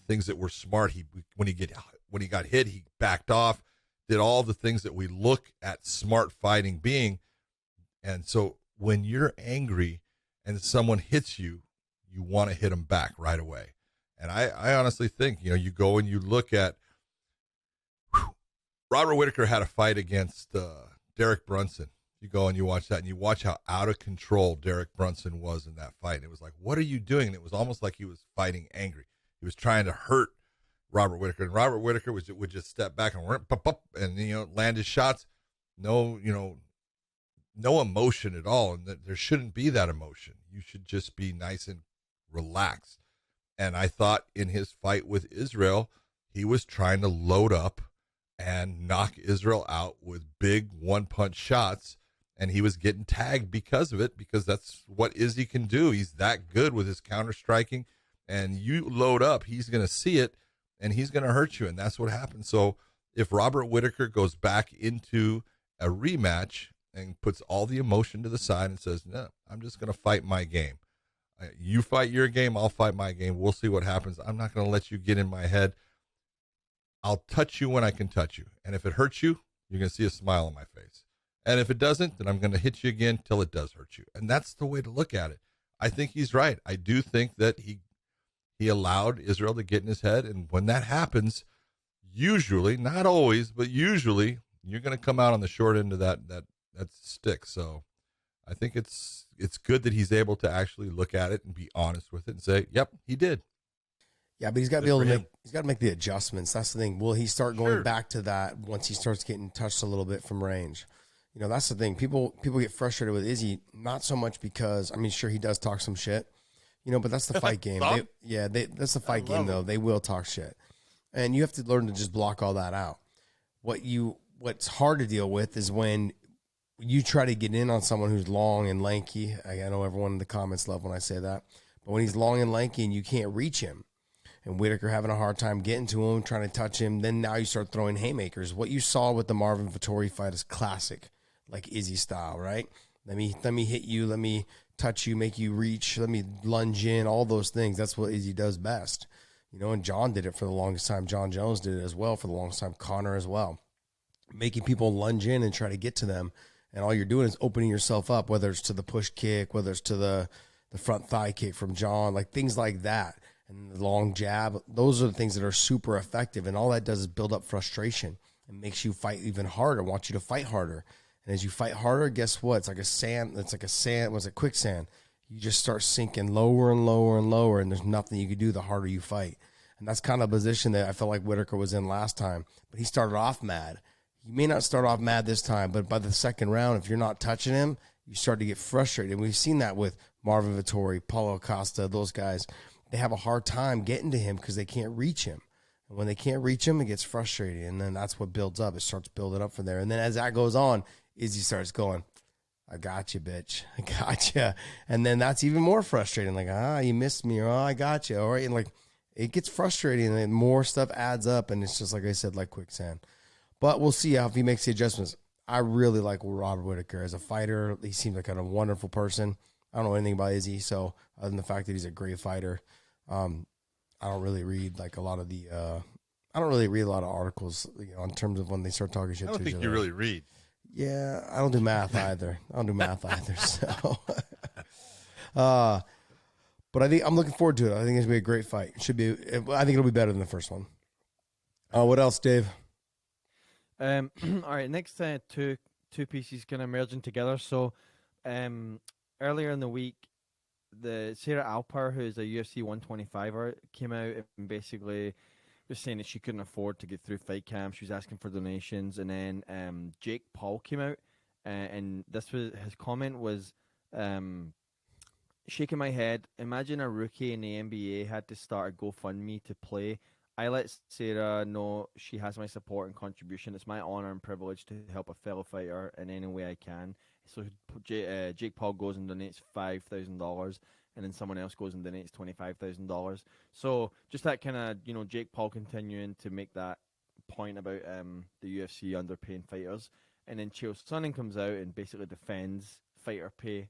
things that were smart. When he got hit, he backed off, did all the things that we look at smart fighting being. And so when you're angry and someone hits you, you want to hit them back right away. And I honestly think, you go and you look at Robert Whittaker had a fight against Derek Brunson. You go and you watch that and you watch how out of control Derek Brunson was in that fight. And it was like, what are you doing? And it was almost like he was fighting angry. He was trying to hurt Robert Whittaker. And Robert Whittaker would just step back and land his shots. No emotion at all. And there shouldn't be that emotion. You should just be nice and relaxed. And I thought in his fight with Israel, he was trying to load up and knock Israel out with big one-punch shots. And he was getting tagged because of it, because that's what Izzy can do. He's that good with his counter-striking. And you load up, he's going to see it, and he's going to hurt you. And that's what happened. So if Robert Whittaker goes back into a rematch and puts all the emotion to the side and says, no, I'm just going to fight my game. You fight your game, I'll fight my game. We'll see what happens. I'm not going to let you get in my head. I'll touch you when I can touch you. And if it hurts you, you're going to see a smile on my face. And if it doesn't, then I'm going to hit you again till it does hurt you. And that's the way to look at it. I think he's right. I do think that he allowed Israel to get in his head. And when that happens, usually, not always, but usually, you're going to come out on the short end of that stick. So I think it's good that he's able to actually look at it and be honest with it and say, yep, he did. Yeah, but he's got to be able to make the adjustments. That's the thing. Will he start going back to that once he starts getting touched a little bit from range? That's the thing. People get frustrated with Izzy, not so much because, sure, he does talk some shit, but that's the fight game. That's the fight game, though. They will talk shit. And you have to learn to just block all that out. What's hard to deal with is when you try to get in on someone who's long and lanky. I know everyone in the comments love when I say that. But when he's long and lanky and you can't reach him, and Whittaker having a hard time getting to him, trying to touch him. Then now you start throwing haymakers. What you saw with the Marvin Vettori fight is classic, like Izzy style, right? Let me hit you, let me touch you, make you reach, let me lunge in, all those things. That's what Izzy does best. You know, and John did it for the longest time. John Jones did it as well for the longest time. Conor as well. Making people lunge in and try to get to them. And all you're doing is opening yourself up, whether it's to the push kick, whether it's to the front thigh kick from John, like things like that. And the long jab. Those are the things that are super effective. And all that does is build up frustration and makes you fight even harder, wants you to fight harder. And as you fight harder, guess what? It's like quicksand. You just start sinking lower and lower and lower, and there's nothing you can do the harder you fight. And that's kind of a position that I felt like Whittaker was in last time. But he started off mad. He may not start off mad this time, but by the second round, if you're not touching him, you start to get frustrated. And we've seen that with Marvin Vettori, Paulo Costa, those guys. They have a hard time getting to him because they can't reach him. And when they can't reach him, it gets frustrating. And then that's what builds up. It starts building up from there. And then as that goes on, Izzy starts going, I got you, bitch. I got you. And then that's even more frustrating. Like, you missed me. Or, I got you. All right. And like, it gets frustrating. And then more stuff adds up. And it's just, like I said, like quicksand. But we'll see how if he makes the adjustments. I really like Robert Whittaker as a fighter. He seems like a wonderful person. I don't know anything about Izzy. So other than the fact that he's a great fighter, I don't really read like a lot of the, I don't really read a lot of articles, you know, in terms of when they start talking shit to each other. I don't think you really read. Yeah, I don't do math either. So, but I think I'm looking forward to it. I think it's gonna be a great fight. I think it'll be better than the first one. What else, Dave? All right, next two pieces kind of merging together. So, earlier in the week, the Sarah Alpar, who is a UFC 125er, came out and basically was saying that she couldn't afford to get through fight camp. She was asking for donations, and then Jake Paul came out, and this was his comment was, shaking my head. Imagine a rookie in the NBA had to start a GoFundMe to play. I let Sarah know she has my support and contribution. It's my honor and privilege to help a fellow fighter in any way I can. So Jake Paul goes and donates $5,000, and then someone else goes and donates $25,000. So just that kind of, you know, Jake Paul continuing to make that point about the UFC underpaying fighters. And then Chael Sonnen comes out and basically defends fighter pay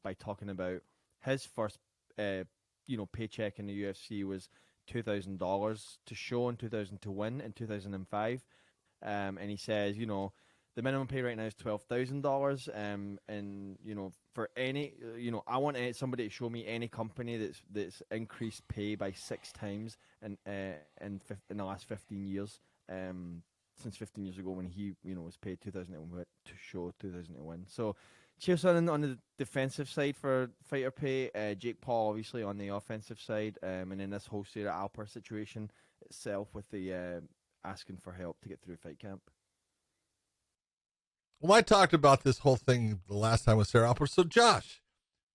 by talking about his first, paycheck in the UFC was $2,000 to show and $2,000 to win in 2005. And he says, you know, the minimum pay right now is $12,000. And, you know, for any, I want somebody to show me any company that's increased pay by 6 times in the last 15 years. Since 15 years ago when he, was paid $2,000 to show $2,000 to win. So, Chael Sonnen on the defensive side for fighter pay, Jake Paul obviously on the offensive side, and then this whole Sarah Alpar situation itself with the asking for help to get through fight camp. Well, I talked about this whole thing the last time with Sarah Alpar. So, Josh,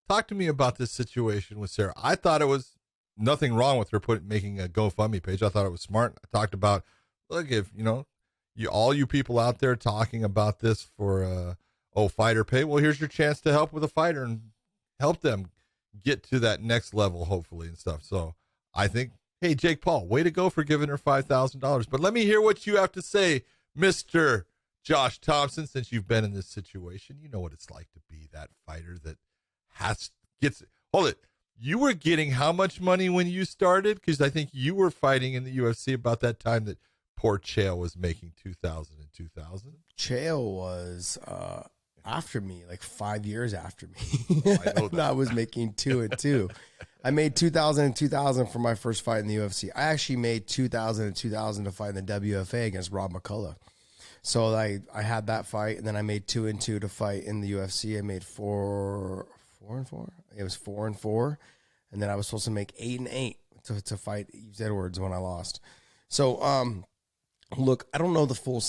talk to me about this situation with Sarah. I thought it was nothing wrong with her making a GoFundMe page. I thought it was smart. I talked about, look, if, all you people out there talking about this for fighter pay, well, here's your chance to help with a fighter and help them get to that next level, hopefully, and stuff. So I think, hey, Jake Paul, way to go for giving her $5,000. But let me hear what you have to say, Mr. Josh Thomson, since you've been in this situation. You know what it's like to be that fighter that hold it. You were getting how much money when you started? Because I think you were fighting in the UFC about that time that poor Chael was making $2,000 and $2,000. Chael was after me, like 5 years after me. I was making 2 and 2. I made $2,000 and $2,000 for my first fight in the UFC. I actually made $2,000 and $2,000 to fight in the WFA against Rob McCullough. So I had that fight, and then I made 2 and 2 to fight in the UFC. I made 4 and 4. It was 4 and 4, and then I was supposed to make 8 and 8 to fight Yves Edwards when I lost. So look, I don't know the full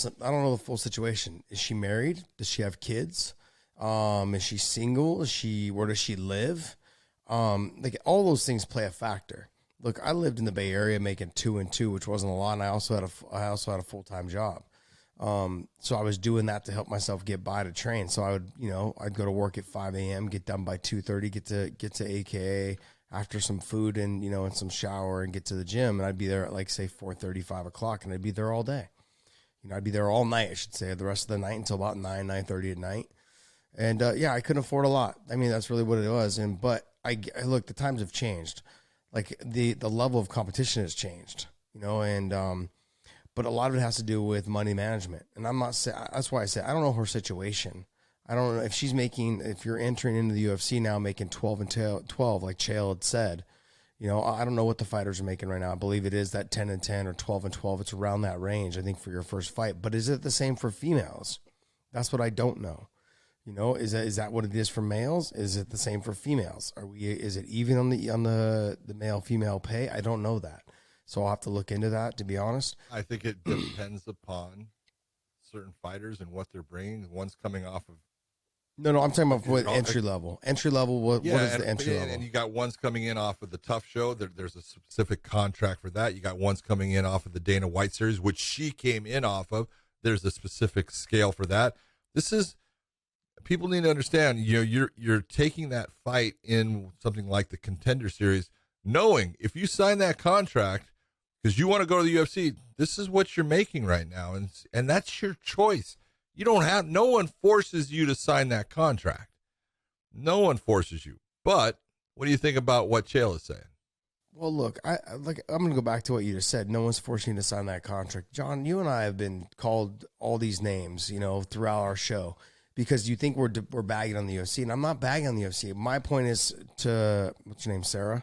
situation. Is she married? Does she have kids? Is she single? Where does she live? Like all those things play a factor. Look, I lived in the Bay Area making 2 and 2, which wasn't a lot, and I also had a full-time job. So I was doing that to help myself get by to train. So I would, I'd go to work at 5 a.m., get done by 2:30, get to AKA after some food and, and some shower and get to the gym. And I'd be there at like, say 4:30, 5 o'clock, and I'd be there all day. I'd be there all night, I should say, the rest of the night until about 9:30 at night. And I couldn't afford a lot. I mean, that's really what it was. But I look, the times have changed. Like the level of competition has changed, but a lot of it has to do with money management. And I'm not saying, that's why I say, I don't know her situation. I don't know if if you're entering into the UFC now making 12 and 12, like Chael had said, I don't know what the fighters are making right now. I believe it is that 10 and 10 or 12 and 12. It's around that range, I think, for your first fight. But is it the same for females? That's what I don't know. Is that what it is for males? Is it the same for females? Is it even on the male female pay? I don't know that. So I'll have to look into that, to be honest. I think it depends upon certain fighters and what they're bringing. One's coming off of. No, I'm talking about what entry level. Entry level, what is the entry level? And you got ones coming in off of the Tough Show. There's a specific contract for that. You got ones coming in off of the Dana White series, which she came in off of. There's a specific scale for that. People need to understand, you're taking that fight in something like the Contender Series, knowing if you sign that contract because you want to go to the UFC, this is what you're making right now, and that's your choice. No one forces you to sign that contract. No one forces you. But what do you think about what Chael is saying? Well, look, I'm going to go back to what you just said. No one's forcing you to sign that contract. John, you and I have been called all these names, throughout our show because you think we're bagging on the UFC, and I'm not bagging on the UFC. My point is to, what's your name, Sarah?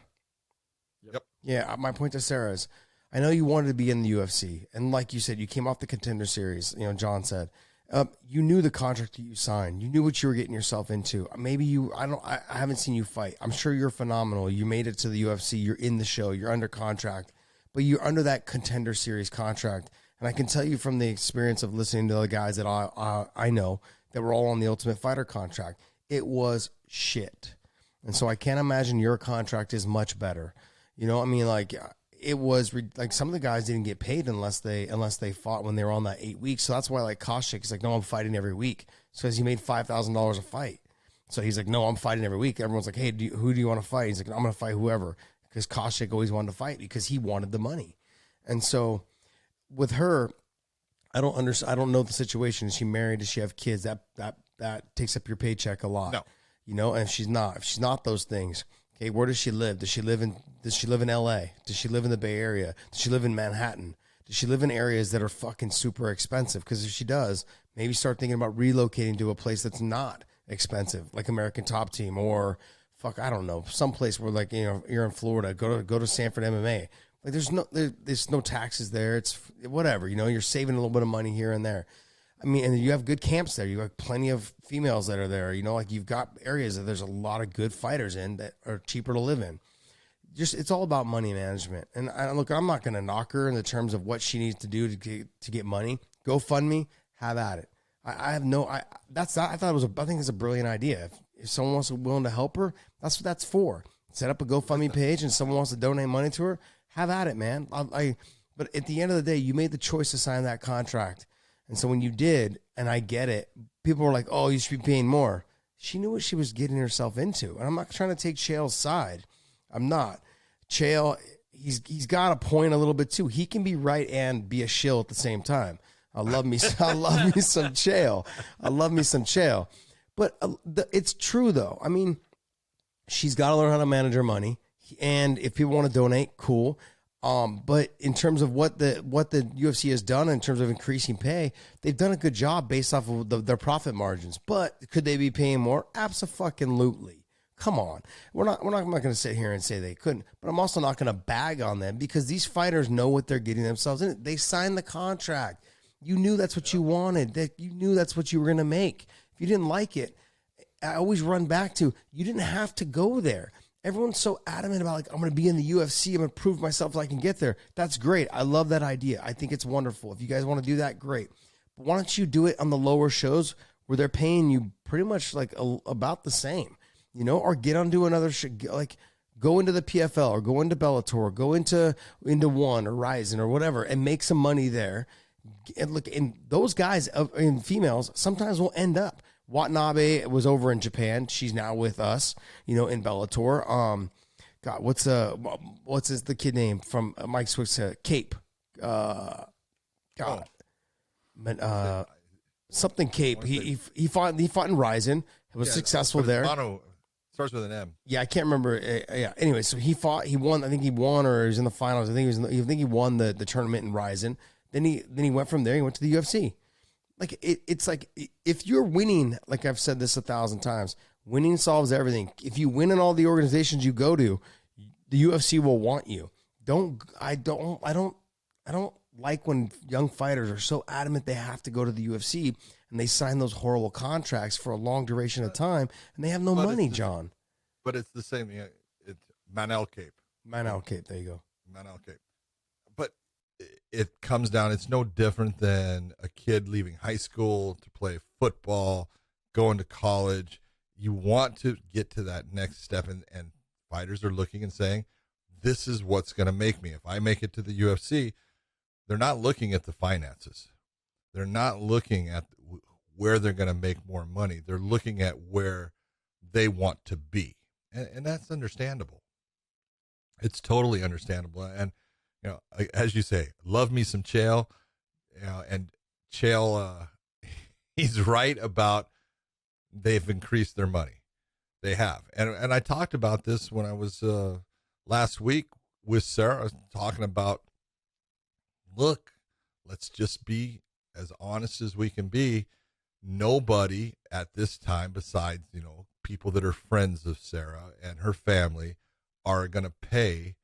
Yep. Yeah, my point to Sarah is, I know you wanted to be in the UFC, and like you said, you came off the Contender Series, John said. You knew the contract that you signed. You knew what you were getting yourself into. Maybe I haven't seen you fight. I'm sure you're phenomenal. You made it to the UFC. You're in the show. You're under contract, but you're under that Contender Series contract. And I can tell you from the experience of listening to the guys that I know that were all on the Ultimate Fighter contract, it was shit. And so I can't imagine your contract is much better. It was like some of the guys didn't get paid unless they fought when they were on that 8 weeks. So that's why like Koscheck is like, no, I'm fighting every week. So because he made $5,000 a fight. So he's like, no, I'm fighting every week. Everyone's like, hey, who do you want to fight? He's like, I'm going to fight whoever, because Koscheck always wanted to fight because he wanted the money. And so with her, I don't know the situation. Is she married? Does she have kids? That takes up your paycheck a lot. No. And if she's not those things. Okay, where does she live? Does she live in LA? Does she live in the Bay Area? Does she live in Manhattan? Does she live in areas that are fucking super expensive? Because if she does, maybe start thinking about relocating to a place that's not expensive, like American Top Team, or I don't know, someplace where like you're in Florida. Go to Sanford MMA. Like there's no taxes there. It's whatever, you're saving a little bit of money here and there. I mean, and you have good camps there. You have plenty of females that are there. Like you've got areas that there's a lot of good fighters in that are cheaper to live in. It's all about money management. And I'm not going to knock her in the terms of what she needs to do to get money. GoFundMe, have at it. I think it's a brilliant idea. If someone wants to willing to help her, that's what that's for. Set up a GoFundMe page and someone wants to donate money to her, have at it, man. But at the end of the day, you made the choice to sign that contract. And so when you did, and I get it, people were like, oh, you should be paying more. She knew what she was getting herself into. And I'm not trying to take Chael's side. I'm not. Chael, he's got a point a little bit too. He can be right and be a shill at the same time. I love me some Chael. But it's true, though. I mean, she's got to learn how to manage her money. And if people want to donate, cool. But in terms of what the UFC has done in terms of increasing pay, they've done a good job based off of their profit margins. But could they be paying more? Abso-fucking-lutely. Come on. I'm not going to sit here and say they couldn't, but I'm also not going to bag on them because these fighters know what they're getting themselves in. They signed the contract. You knew that's what you wanted. That you knew that's what you were going to make. If you didn't like it, I always run back to, you didn't have to go there. Everyone's so adamant about, like, I'm going to be in the UFC. I'm going to prove myself that I can get there. That's great. I love that idea. I think it's wonderful. If you guys want to do that, great. But why don't you do it on the lower shows where they're paying you pretty much like about the same, or get onto another show, like go into the PFL or go into Bellator, or go into One or Ryzen or whatever and make some money there. And look, and those guys and females sometimes will end up. Watanabe was over in Japan. She's now with us, in Bellator. God, what's the kid name from Mike Swick's Cape? God, something Cape. He fought in Ryzen. He was successful there. Starts with an M. Yeah, I can't remember. Yeah. Anyway, so he fought. He won. I think he won, or he was in the finals. I think he won the tournament in Ryzen. Then he went from there. He went to the UFC. Like it's like if you're winning, like I've said this 1,000 times, winning solves everything. If you win in all the organizations you go to, the UFC will want you. I don't like when young fighters are so adamant they have to go to the UFC and they sign those horrible contracts for a long duration of time and they have no money, John. But it's the same. It's Manel Cape. Manel Cape. There you go. Manel Cape. But it comes down. It's no different than a kid leaving high school to play football, going to college. You want to get to that next step, and fighters are looking and saying, this is what's going to make me. If I make it to the UFC, they're not looking at the finances. They're not looking at where they're going to make more money. They're looking at where they want to be. And that's understandable. It's totally understandable. And, as you say, love me some Chael. And Chael, he's right about they've increased their money. They have. And I talked about this when I was last week with Sarah. I was talking about, look, let's just be as honest as we can be. Nobody at this time, besides, people that are friends of Sarah and her family, are going to pay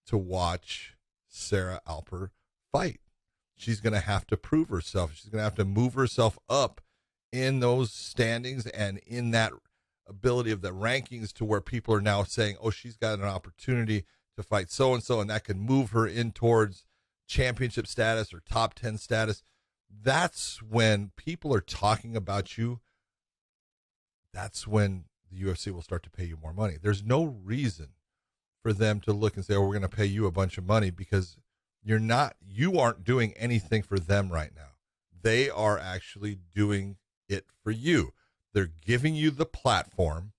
to watch Sarah Alper fight. She's going to have to prove herself. She's going to have to move herself up in those standings and in that ability of the rankings to where people are now saying, oh, she's got an opportunity to fight so-and-so, and that can move her in towards championship status or top 10 status. That's when people are talking about you. That's when the UFC will start to pay you more money. There's no reason for them to look and say, oh, we're going to pay you a bunch of money, because you aren't doing anything for them right now. They are actually doing it for you. They're giving you the platform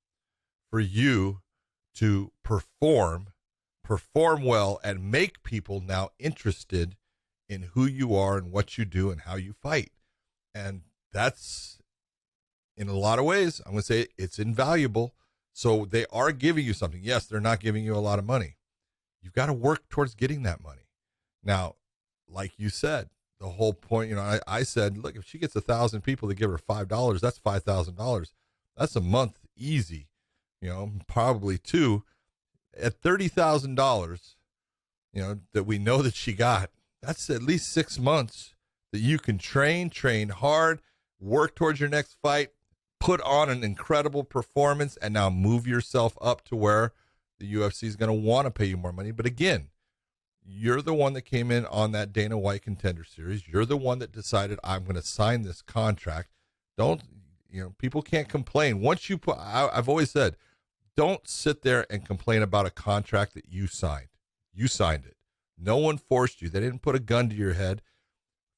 for you to perform well, and make people now interested in who you are and what you do and how you fight. And that's, in a lot of ways, I'm going to say it's invaluable. So they are giving you something. Yes, they're not giving you a lot of money. You've got to work towards getting that money. Now, like you said, the whole point, I said, look, if she gets 1,000 people to give her $5, that's $5,000. That's a month easy, probably two. At $30,000, that we know that she got, that's at least 6 months that you can train hard, work towards your next fight, put on an incredible performance, and now move yourself up to where the UFC is going to want to pay you more money. But again, you're the one that came in on that Dana White Contender Series. You're the one that decided, I'm going to sign this contract. People can't complain. Once you put, I've always said, don't sit there and complain about a contract that you signed. You signed it. No one forced you. They didn't put a gun to your head.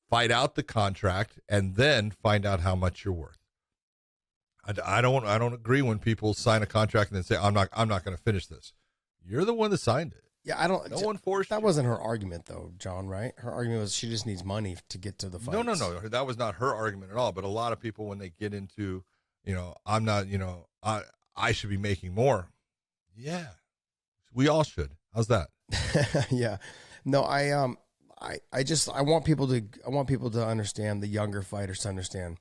Fight out the contract and then find out how much you're worth. I don't agree when people sign a contract and then say, I'm not going to finish this. You're the one that signed it. Yeah, No one forced you. That wasn't her argument, though, John, right? Her argument was she just needs money to get to the fights. No. That was not her argument at all. But a lot of people, when they get into, I'm not, I should be making more. Yeah, we all should. How's that? Yeah. No, I want people to understand, the younger fighters to understand,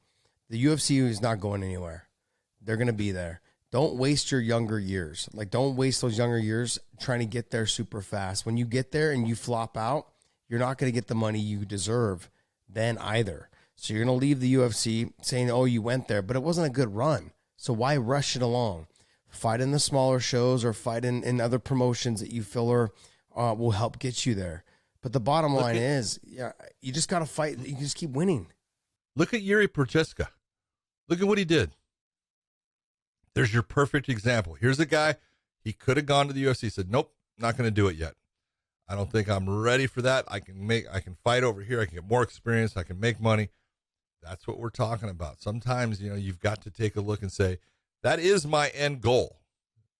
the UFC is not going anywhere. They're going to be there. Don't waste your younger years. Don't waste those younger years trying to get there super fast. When you get there and you flop out, you're not going to get the money you deserve then either. So you're going to leave the UFC saying, oh, you went there, but it wasn't a good run. So why rush it along? Fight in the smaller shows or fight in other promotions that you feel will help get you there. But the bottom line is, you just got to fight. You just keep winning. Look at Yuri Prochaska. Look at what he did. There's your perfect example. Here's a guy, he could have gone to the UFC, said, nope, not going to do it yet. I don't think I'm ready for that. I can fight over here. I can get more experience. I can make money. That's what we're talking about. Sometimes, you've got to take a look and say, that is my end goal.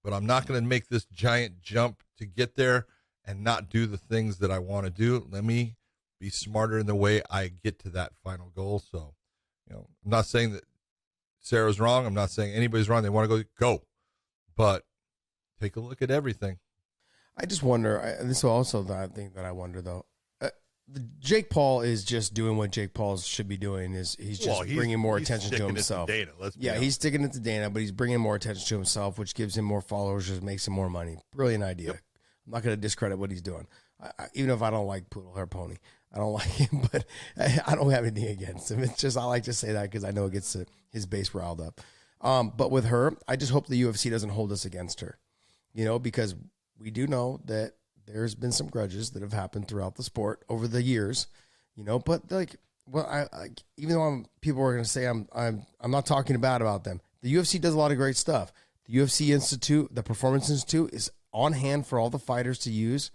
but I'm not going to make this giant jump to get there and not do the things that I want to do. Let me be smarter in the way I get to that final goal. So, I'm not saying that Sarah's wrong. I'm not saying anybody's wrong. They want to go, but take a look at everything. I just wonder, this is also the thing that I wonder, though. Jake Paul is just doing what Jake Paul should be doing. He's just bringing more attention to himself. He's sticking it to Dana, but he's bringing more attention to himself, which gives him more followers, just makes him more money. Brilliant idea. Yep. I'm not going to discredit what he's doing. Even if I don't like Poodle Hair Pony, I don't like him, but I don't have anything against him. It's just I like to say that because I know it gets his base riled up. But with her, I just hope the UFC doesn't hold us against her, because we do know that there's been some grudges that have happened throughout the sport over the years, but even though people are going to say I'm not talking bad about them. The UFC does a lot of great stuff. The UFC Institute, the Performance Institute, is on hand for all the fighters to use.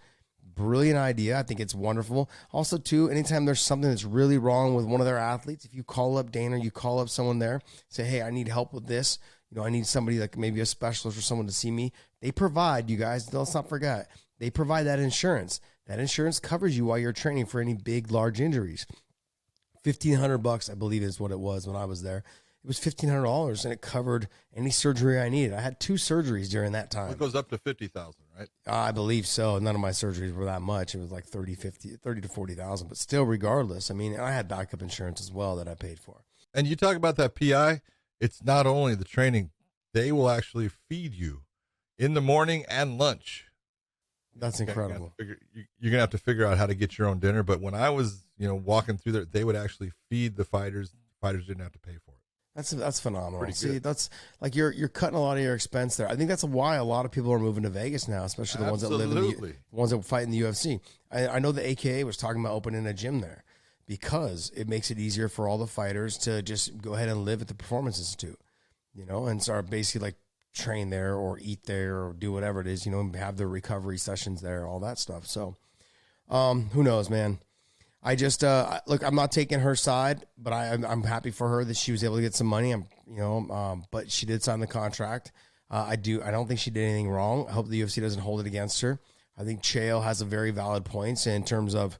Brilliant idea. I think it's wonderful. Also, too, anytime there's something that's really wrong with one of their athletes, if you call up Dana, you call up someone there, say, hey, I need help with this. I need somebody like maybe a specialist or someone to see me. They provide, you guys, let's not forget, they provide that insurance. That insurance covers you while you're training for any big, large injuries. $1,500, I believe, is what it was when I was there. It was $1,500, and it covered any surgery I needed. I had 2 surgeries during that time. It goes up to $50,000, right? I believe so. None of my surgeries were that much. It was like $30 to $40,000. But still, regardless, I had backup insurance as well that I paid for. And you talk about that PI. It's not only the training; they will actually feed you in the morning and lunch. That's incredible. You're going to have to figure out how to get your own dinner. But when I was, walking through there, they would actually feed the fighters. Fighters didn't have to pay for it. That's phenomenal. See, that's like you're cutting a lot of your expense there. I think that's why a lot of people are moving to Vegas now, especially the ones that live in the ones that fight in the UFC. I know the AKA was talking about opening a gym there because it makes it easier for all the fighters to just go ahead and live at the Performance Institute, and start basically like train there or eat there or do whatever it is, and have their recovery sessions there, all that stuff. So, who knows, man? I just look. I'm not taking her side, but I'm happy for her that she was able to get some money. But she did sign the contract. I don't think she did anything wrong. I hope the UFC doesn't hold it against her. I think Chael has a very valid points in terms of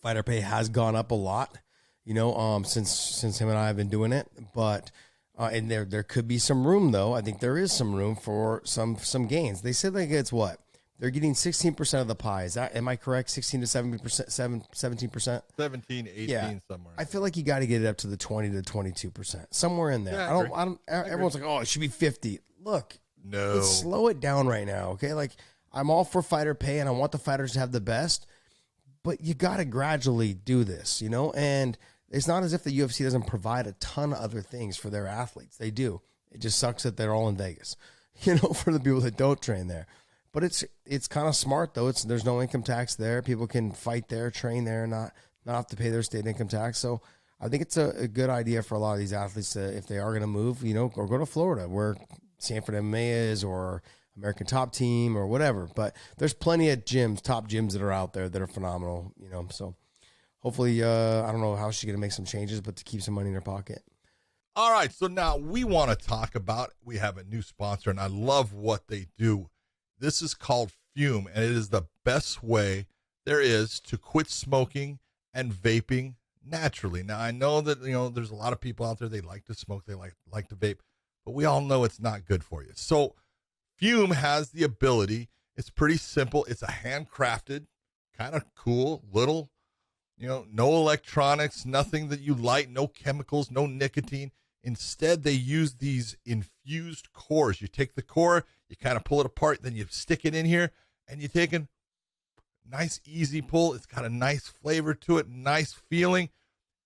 fighter pay has gone up a lot. Since him and I have been doing it, but. And there could be some room, though. I think there is some room for some gains. They said like it's what? They're getting 16% of the pie. Am I correct? 16 to 17%, 17%? 17, 18, somewhere. I feel like you got to get it up to the 20 to 22%. Somewhere in there. Yeah, everyone's like, oh, it should be 50. Look, no. Let's slow it down right now, okay? Like, I'm all for fighter pay, and I want the fighters to have the best, but you got to gradually do this, and it's not as if the UFC doesn't provide a ton of other things for their athletes. They do. It just sucks that they're all in Vegas, for the people that don't train there. But it's kind of smart, though. There's no income tax there. People can fight there, train there, not have to pay their state income tax. So I think it's a good idea for a lot of these athletes to, if they are going to move, or go to Florida where Sanford MMA is, or American Top Team or whatever. But there's plenty of top gyms that are out there that are phenomenal, so. Hopefully, I don't know how she's going to make some changes, but to keep some money in her pocket. All right, so now we want to talk about, we have a new sponsor, and I love what they do. This is called Fume, and it is the best way there is to quit smoking and vaping naturally. Now, I know that, there's a lot of people out there, they like to smoke, they like to vape, but we all know it's not good for you. So Fume has the ability, it's pretty simple, it's a handcrafted, kind of cool, little, no electronics, nothing that you light, no chemicals, no nicotine. Instead, they use these infused cores. You take the core, you kind of pull it apart, then you stick it in here, and you take a nice, easy pull. It's got a nice flavor to it, nice feeling,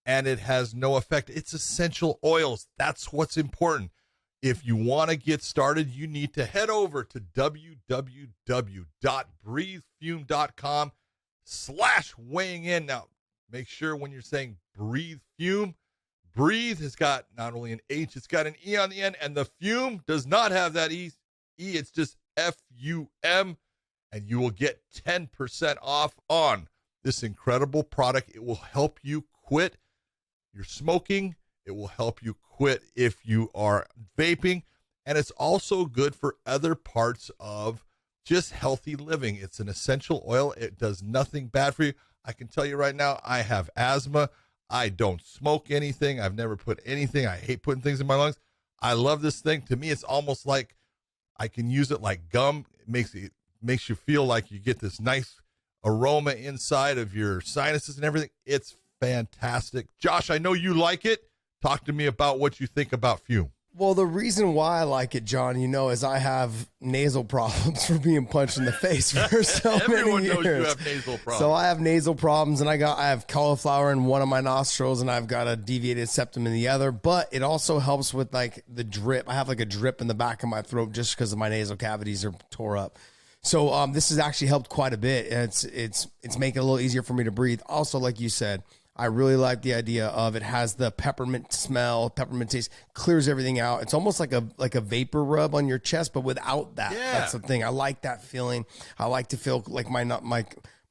and it has no effect. It's essential oils. That's what's important. If you want to get started, you need to head over to www.breathefume.com/weighing in. Now, make sure when you're saying Breathe Fume, Breathe has got not only an H, it's got an E on the end, and the Fume does not have that E. It's just F-U-M, and you will get 10% off on this incredible product. It will help you quit your smoking. It will help you quit if you are vaping, And it's also good for other parts of just healthy living. It's an essential oil. It does nothing bad for you. I can tell you right now, I have asthma. I don't smoke anything. I've never put anything. I hate putting things in my lungs. I love this thing. To me, it's almost like I can use it like gum. It makes you feel like you get this nice aroma inside of your sinuses and everything. It's fantastic. Josh, I know you like it. Talk to me about what you think about Fume. Well, the reason why I like it, John, is I have nasal problems from being punched in the face for so Everyone many years. knows you have nasal problems. So I have nasal problems, and I have cauliflower in one of my nostrils, and I've got a deviated septum in the other. But it also helps with like the drip. I have like a drip in the back of my throat just because of my nasal cavities are tore up. So this has actually helped quite a bit. It's making it a little easier for me to breathe. Also, like you said, I really like the idea of it has the peppermint smell, peppermint taste, clears everything out. It's almost like a vapor rub on your chest, but without that. Yeah. That's the thing. I like that feeling. I like to feel like my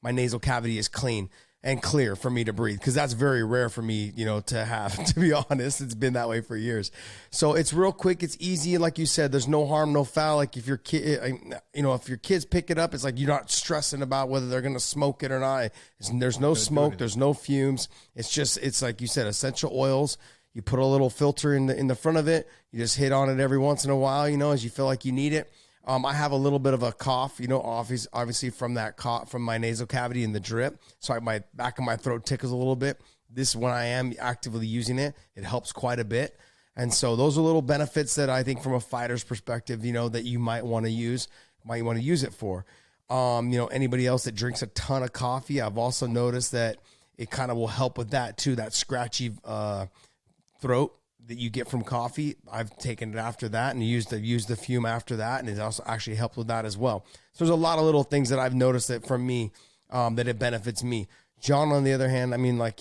nasal cavity is clean and clear for me to breathe, because that's very rare for me, to have, to be honest. It's been that way for years. So it's real quick. It's easy. And like you said, there's no harm, no foul. Like if your if your kids pick it up, it's like you're not stressing about whether they're going to smoke it or not. There's no smoke. There's no fumes. It's like you said, essential oils. You put a little filter in the front of it. You just hit on it every once in a while, as you feel like you need it. I have a little bit of a cough, obviously from that cough, from my nasal cavity and the drip. So my back of my throat tickles a little bit. This, when I am actively using it, it helps quite a bit. And so those are little benefits that I think from a fighter's perspective, that you might want to use it for. Anybody else that drinks a ton of coffee, I've also noticed that it kind of will help with that too, that scratchy throat that you get from coffee. I've taken it after that and used the fume after that, and it also actually helped with that as well. So there's a lot of little things that I've noticed that from me that it benefits me. John, on the other hand, like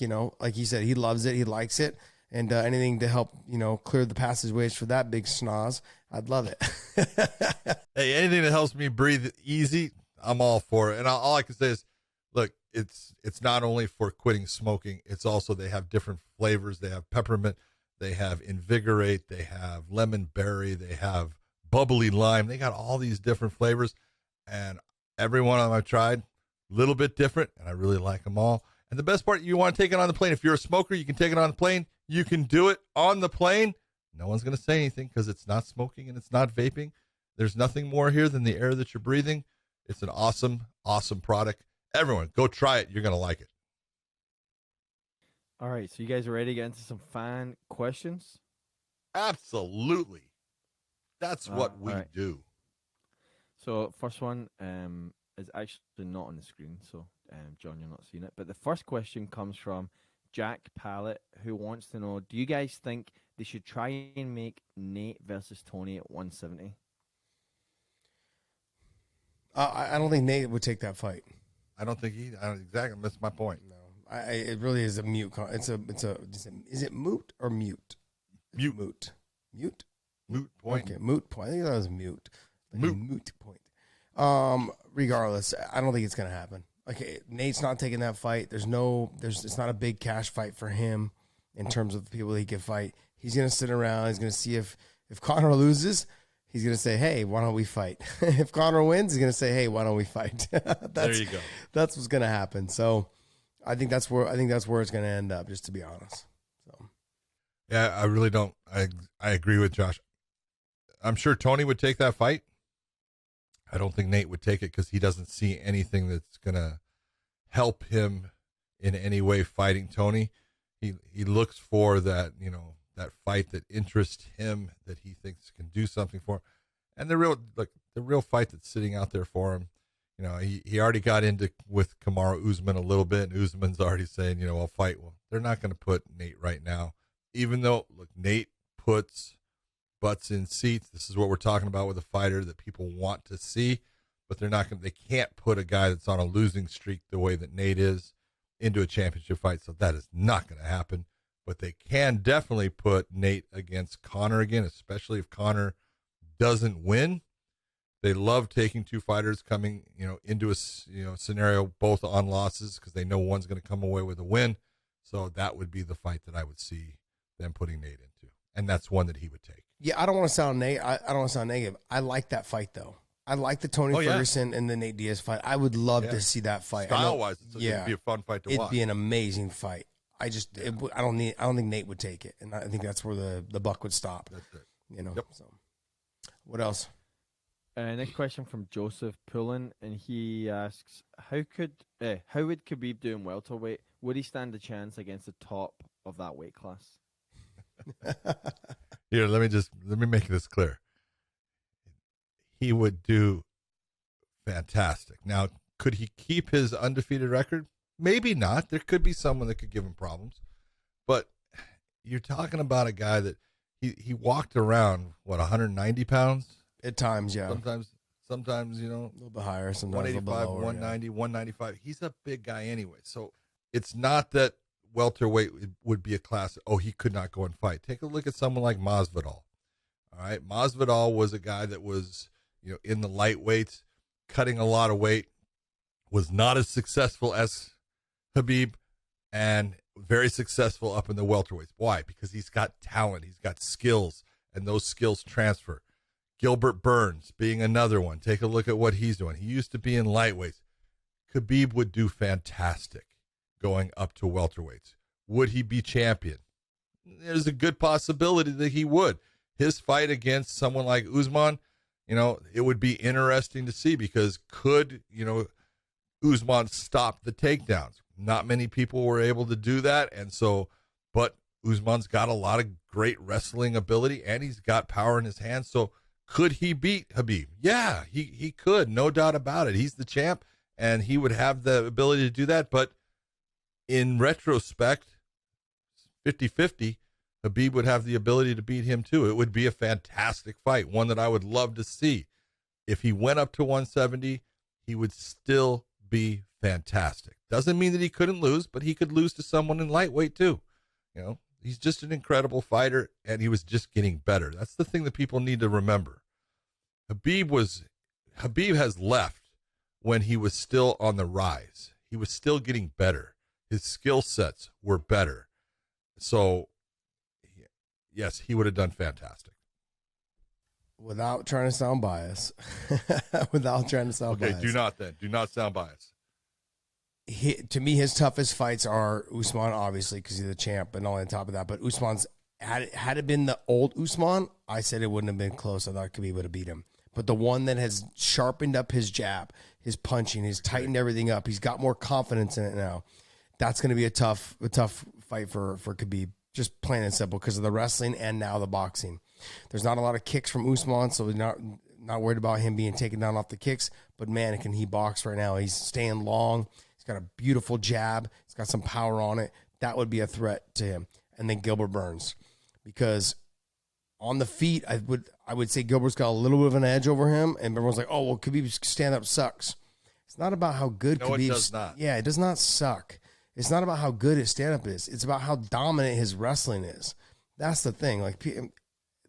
he said, he loves it, he likes it, and anything to help clear the passageways for that big schnoz, I'd love it. Hey, anything that helps me breathe easy, I'm all for it. And all I can say is, look, it's not only for quitting smoking, it's also they have different flavors. They have peppermint, they have invigorate, they have lemon berry, they have bubbly lime. They got all these different flavors, and every one of them I've tried, a little bit different, and I really like them all. And the best part, you want to take it on the plane. If you're a smoker, you can take it on the plane. You can do it on the plane. No one's going to say anything because it's not smoking and it's not vaping. There's nothing more here than the air that you're breathing. It's an awesome, awesome product. Everyone, go try it. You're going to like it. All right, so you guys are ready to get into some fan questions? Absolutely. That's what we right. do. So first one is actually not on the screen, so John, you're not seeing it. But the first question comes from Jack Pallet, who wants to know, do you guys think they should try and make Nate versus Tony at 170? I don't think Nate would take that fight. I don't think exactly. That's my point. No. It really is a mute. Is it moot or mute? Mute. Moot point. Okay, moot point. I think that was mute. Like moot point. Regardless, I don't think it's gonna happen. Okay, Nate's not taking that fight. It's not a big cash fight for him in terms of the people he can fight. He's gonna sit around. He's gonna see if Conor loses, he's gonna say, "Hey, why don't we fight?" If Conor wins, he's gonna say, "Hey, why don't we fight?" There you go. That's what's gonna happen. So. I think that's where it's going to end up, just to be honest. So, yeah, I really don't. I agree with Josh. I'm sure Tony would take that fight. I don't think Nate would take it because he doesn't see anything that's going to help him in any way fighting Tony. He looks for that, that fight that interests him, that he thinks can do something for him. And the real fight that's sitting out there for him. He already got into with Kamaru Usman a little bit, and Usman's already saying, I'll fight. Well, they're not going to put Nate right now, even though, look, Nate puts butts in seats. This is what we're talking about with a fighter that people want to see, but they can't put a guy that's on a losing streak the way that Nate is into a championship fight. So that is not going to happen, but they can definitely put Nate against Conor again, especially if Conor doesn't win. They love taking two fighters coming, into a scenario both on losses because they know one's going to come away with a win. So that would be the fight that I would see them putting Nate into, and that's one that he would take. Yeah, I don't want to sound negative. I like that fight though. I like the Tony Ferguson and the Nate Diaz fight. I would love to see that fight. Style-wise, it'd be a fun fight to watch. It'd be an amazing fight. I don't think Nate would take it, and I think that's where the buck would stop. That's it. You know. So, what else? Next question from Joseph Pullen, and he asks, how would Khabib do in welterweight? Would he stand a chance against the top of that weight class? Here, let me make this clear. He would do fantastic. Now, could he keep his undefeated record? Maybe not. There could be someone that could give him problems. But you're talking about a guy that he walked around, 190 pounds? At times, yeah. Sometimes, you know. A little bit higher, sometimes 185, a little bit lower, 190, 195. He's a big guy anyway. So it's not that welterweight would be a class. Oh, he could not go and fight. Take a look at someone like Masvidal. All right. Masvidal was a guy that was, in the lightweights, cutting a lot of weight, was not as successful as Khabib, and very successful up in the welterweights. Why? Because he's got talent, he's got skills, and those skills transfer. Gilbert Burns being another one. Take a look at what he's doing. He used to be in lightweights. Khabib would do fantastic going up to welterweights. Would he be champion? There's a good possibility that he would. His fight against someone like Usman, it would be interesting to see, because could, Usman stop the takedowns? Not many people were able to do that. And so, but Usman's got a lot of great wrestling ability, and he's got power in his hands. So could he beat Khabib? Yeah, he could. No doubt about it. He's the champ, and he would have the ability to do that. But in retrospect, 50-50, Khabib would have the ability to beat him too. It would be a fantastic fight, one that I would love to see. If he went up to 170, he would still be fantastic. Doesn't mean that he couldn't lose, but he could lose to someone in lightweight too. He's just an incredible fighter, and he was just getting better. That's the thing that people need to remember. Khabib has left when he was still on the rise. He was still getting better. His skill sets were better. So, yes, he would have done fantastic. Without trying to sound biased. Biased. Okay, do not sound biased. To me, his toughest fights are Usman, obviously, because he's the champ, and all on top of that. But Usman's, had it been the old Usman, I said it wouldn't have been close. I thought Khabib would have beat him. But the one that has sharpened up his jab, his punching, he's tightened everything up. He's got more confidence in it now. That's going to be a tough fight for Khabib, just plain and simple, because of the wrestling and now the boxing. There's not a lot of kicks from Usman, so we're not worried about him being taken down off the kicks. But man, can he box right now? He's staying long. He's got a beautiful jab. He's got some power on it. That would be a threat to him. And then Gilbert Burns, because on the feet, I would say Gilbert's got a little bit of an edge over him. And everyone's like, oh, well, Khabib's stand-up sucks. It's not about how good Khabib's. It does not. Yeah, it does not suck. It's not about how good his stand-up is. It's about how dominant his wrestling is. That's the thing. Like,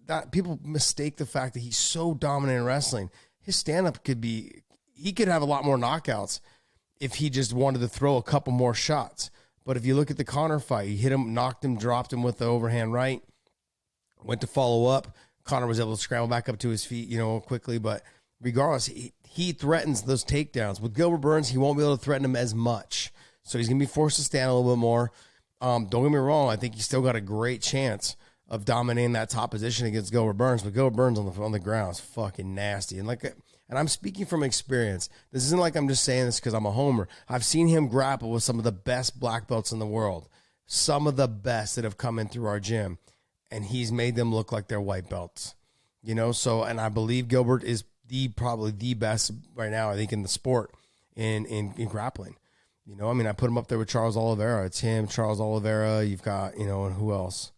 that people mistake the fact that he's so dominant in wrestling. His stand-up he could have a lot more knockouts if he just wanted to throw a couple more shots. But if you look at the Conor fight, he hit him, knocked him, dropped him with the overhand right, went to follow up. Conor was able to scramble back up to his feet, quickly. But regardless, he threatens those takedowns. With Gilbert Burns, he won't be able to threaten him as much. So he's going to be forced to stand a little bit more. Don't get me wrong. I think he's still got a great chance of dominating that top position against Gilbert Burns. But Gilbert Burns on the ground is fucking nasty. And I'm speaking from experience. This isn't like I'm just saying this because I'm a homer. I've seen him grapple with some of the best black belts in the world. Some of the best that have come in through our gym. And he's made them look like they're white belts. So, and I believe Gilbert is probably the best right now, I think, in the sport in grappling. I put him up there with Charles Oliveira. It's him, Charles Oliveira. You've got, and who else?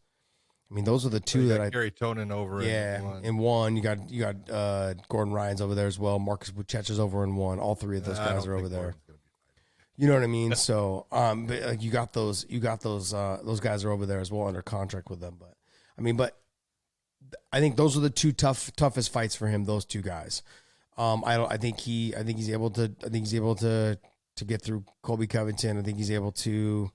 Those are the two that Gary Tonin over in one. You got Gordon Ryan's over there as well. Marcus Buchecha's over in one. All three of those guys are over there. You know what I mean? So, but you got those guys are over there as well under contract with them. But I think those are the two toughest fights for him. Those two guys. I think he's able to get through Colby Covington. I think he's able to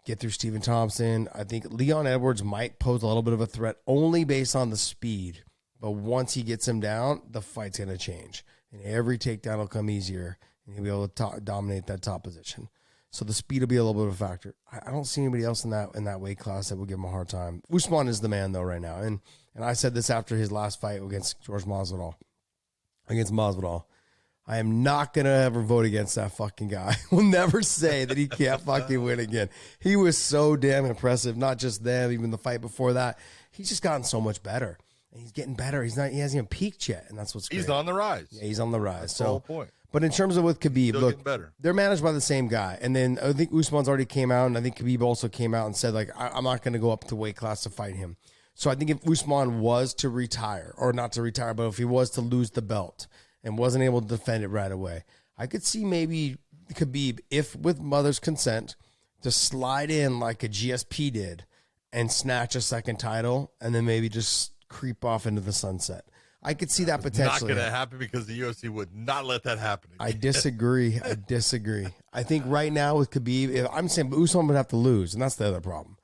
get through Stephen Thompson. I think Leon Edwards might pose a little bit of a threat only based on the speed. But once he gets him down, the fight's going to change. And every takedown will come easier, and he'll be able to dominate that top position. So the speed will be a little bit of a factor. I don't see anybody else in that weight class that will give him a hard time. Usman is the man, though, right now. And I said this after his last fight against Masvidal. I am not going to ever vote against that fucking guy. We'll never say that he can't fucking win again. He was so damn impressive. Not just them, even the fight before that. He's just gotten so much better. And he's getting better. He hasn't even peaked yet, and that's what's great. He's on the rise. Yeah, he's on the rise. That's the whole point. But in terms of with Khabib, Still look, better. They're managed by the same guy. And then I think Usman's already came out, and I think Khabib also came out and said, like, I'm not going to go up to weight class to fight him. So I think if Usman was to retire, or not to retire, but if he was to lose the belt and wasn't able to defend it right away, I could see maybe Khabib, if with mother's consent, to slide in like a GSP did and snatch a second title and then maybe just creep off into the sunset. I could see that potentially. Not going to happen because the UFC would not let that happen. I disagree. I think right now with Khabib, I'm saying Usman would have to lose, and that's the other problem.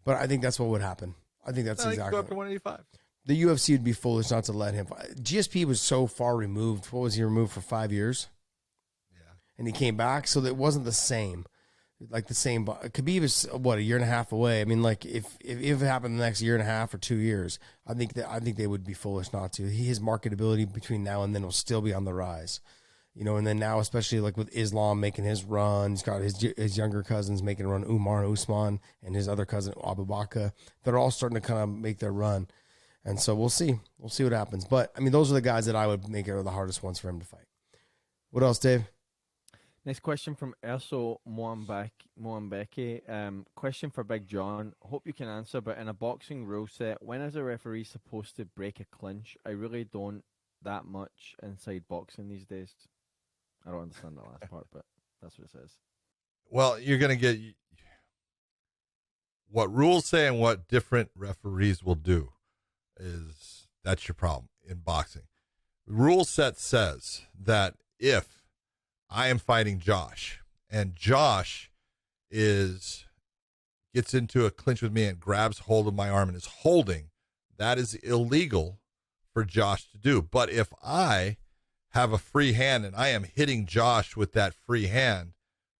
But I think that's what would happen. I think that's exactly. Go up to 185. The UFC would be foolish not to let him fight. GSP was so far removed. What was he removed for 5 years? Yeah. And he came back, so it wasn't the same. Like the same. Khabib is what, a year and a half away. I mean, like if it happened the next year and a half or 2 years, I think they would be foolish not to. His marketability between now and then will still be on the rise, you know. And then now, especially like with Islam making his run, he's got his younger cousins making a run, Umar and Usman, and his other cousin Abu Bakr. They're all starting to kind of make their run, and so we'll see what happens. But I mean, those are the guys that I would make are the hardest ones for him to fight. What else, Dave? Next question from Erso Moambeke. Question for Big John. Hope you can answer, but in a boxing rule set, when is a referee supposed to break a clinch? I really don't that much inside boxing these days. I don't understand the last part, but that's what it says. Well, you're going to get what rules say and what different referees will do that's your problem in boxing. The rule set says that if I am fighting Josh, and Josh gets into a clinch with me and grabs hold of my arm and is holding, that is illegal for Josh to do. But if I have a free hand and I am hitting Josh with that free hand,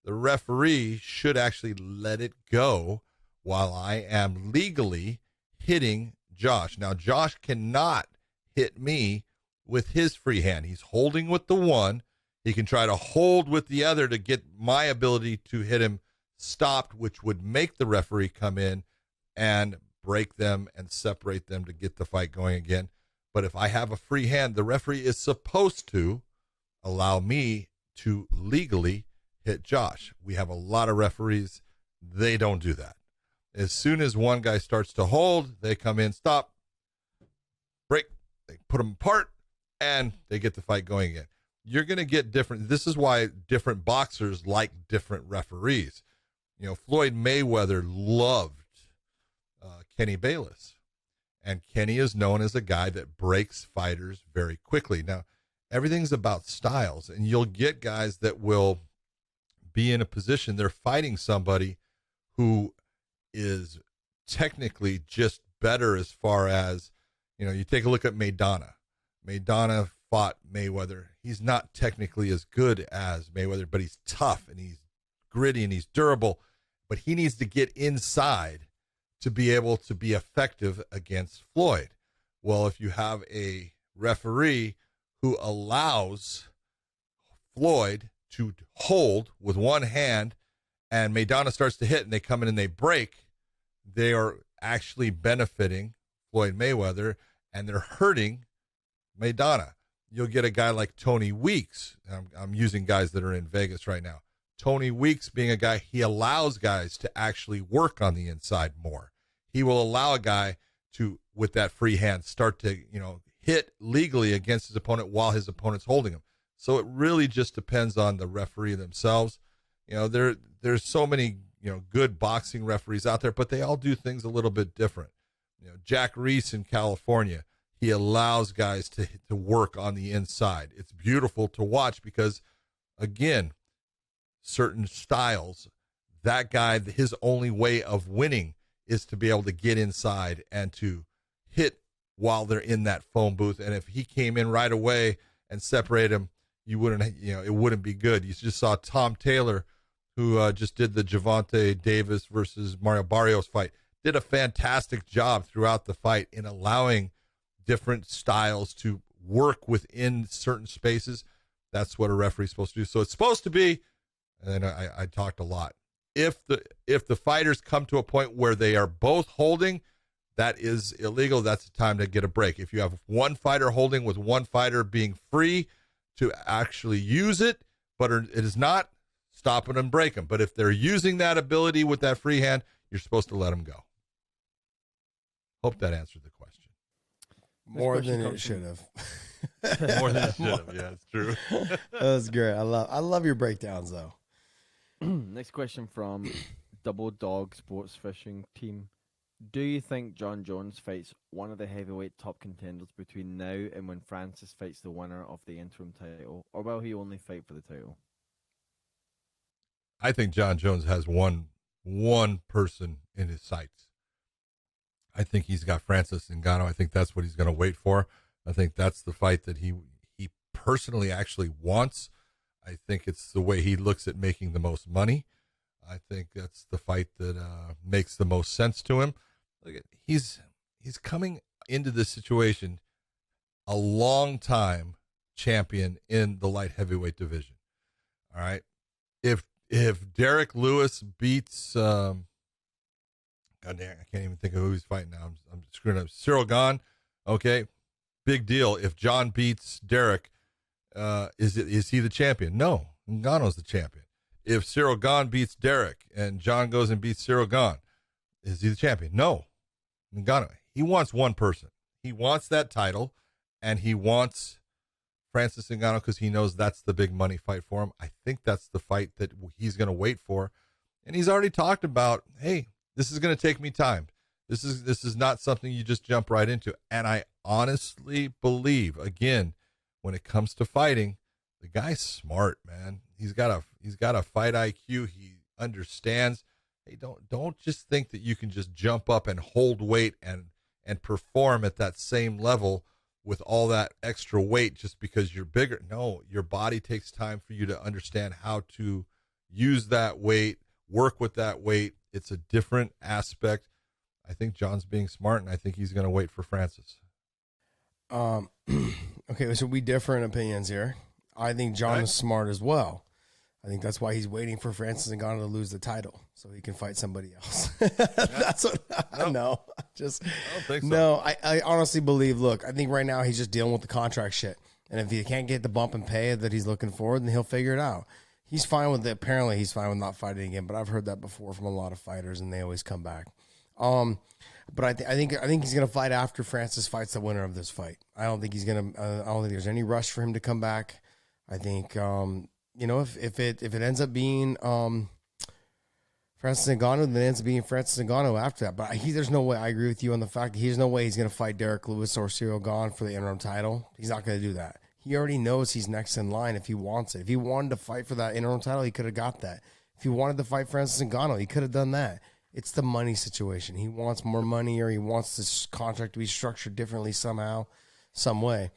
the referee should actually let it go while I am legally hitting Josh. Now, Josh cannot hit me with his free hand. He's holding with the one. He can try to hold with the other to get my ability to hit him stopped, which would make the referee come in and break them and separate them to get the fight going again. But if I have a free hand, the referee is supposed to allow me to legally hit Josh. We have a lot of referees. They don't do that. As soon as one guy starts to hold, they come in, stop, break, they put them apart, and they get the fight going again. You're going to get different. This is why different boxers like different referees. You know, Floyd Mayweather loved Kenny Bayless, and Kenny is known as a guy that breaks fighters very quickly. Now, everything's about styles, and you'll get guys that will be in a position they're fighting somebody who is technically just better as far as, you know, you take a look at Maidana. Maidana fought Mayweather. He's not technically as good as Mayweather, but he's tough and he's gritty and he's durable, but he needs to get inside to be able to be effective against Floyd. Well, if you have a referee who allows Floyd to hold with one hand and Maidana starts to hit and they come in and they break, they are actually benefiting Floyd Mayweather and they're hurting Maidana. You'll get a guy like Tony Weeks. I'm using guys that are in Vegas right now. Tony Weeks being a guy, he allows guys to actually work on the inside more. He will allow a guy to, with that free hand, start to, you know, hit legally against his opponent while his opponent's holding him. So it really just depends on the referee themselves. You know, there's so many, you know, good boxing referees out there, but they all do things a little bit different. You know, Jack Reese in California, he allows guys to work on the inside. It's beautiful to watch because, again, certain styles, that guy, his only way of winning is to be able to get inside and to hit while they're in that phone booth. And if he came in right away and separated him, it wouldn't be good. You just saw Tom Taylor, who just did the Gervonta Davis versus Mario Barrios fight, did a fantastic job throughout the fight in allowing different styles to work within certain spaces. That's what a referee's supposed to do. So it's supposed to be, and I talked a lot, if the fighters come to a point where they are both holding, that is illegal. That's the time to get a break. If you have one fighter holding with one fighter being free to actually use it, but it is not, stop it and break them. But if they're using that ability with that free hand, you're supposed to let them go. Hope that answered the question. More than it should have. More than it should have. Yeah, it's true. That was great. I love your breakdowns, though. Next question from Double Dog Sports Fishing Team. Do you think John Jones fights one of the heavyweight top contenders between now and when Francis fights the winner of the interim title, or will he only fight for the title? I think John Jones has one person in his sights. I think he's got Francis Ngannou. I think that's what he's going to wait for. I think that's the fight that he personally actually wants. I think it's the way he looks at making the most money. I think that's the fight that makes the most sense to him. Look at, he's coming into this situation a long time champion in the light heavyweight division. All right. If Derek Lewis beats God damn, I can't even think of who he's fighting now. I'm screwing up. Cyril Gane. Okay. Big deal. If John beats Derek, is he the champion? No. Ngannou's the champion. If Cyril Gane beats Derek and John goes and beats Cyril Gane, is he the champion? No. Ngannou. He wants one person. He wants that title, and he wants Francis Ngannou because he knows that's the big money fight for him. I think that's the fight that he's going to wait for. And he's already talked about, hey, this is going to take me time. This is not something you just jump right into. And I honestly believe, again, when it comes to fighting, the guy's smart, man. He's got a fight IQ. He understands. Hey, don't just think that you can just jump up and hold weight and perform at that same level with all that extra weight just because you're bigger. No, your body takes time for you to understand how to use that weight, work with that weight. It's a different aspect. I think John's being smart, and I think he's going to wait for Francis. Okay, so we differ in opinions here. I think John is smart as well. I think that's why he's waiting for Francis Ngannou to lose the title so he can fight somebody else. That's what I know. I don't think so. No, I honestly believe, look, I think right now he's just dealing with the contract shit. And if he can't get the bump and pay that he's looking for, then he'll figure it out. He's fine with it. Apparently he's fine with not fighting again, but I've heard that before from a lot of fighters, and they always come back. But I think he's going to fight after Francis fights the winner of this fight. I don't think there's any rush for him to come back. I think, if it ends up being Francis Ngannou, then it ends up being Francis Ngannou after that. But there's no way. I agree with you on the fact that there's no way he's going to fight Derek Lewis or Cyril Gane for the interim title. He's not going to do that. He already knows he's next in line if he wants it. If he wanted to fight for that interim title, he could have got that. If he wanted to fight Francis Ngannou, he could have done that. It's the money situation. He wants more money, or he wants this contract to be structured differently somehow, some way.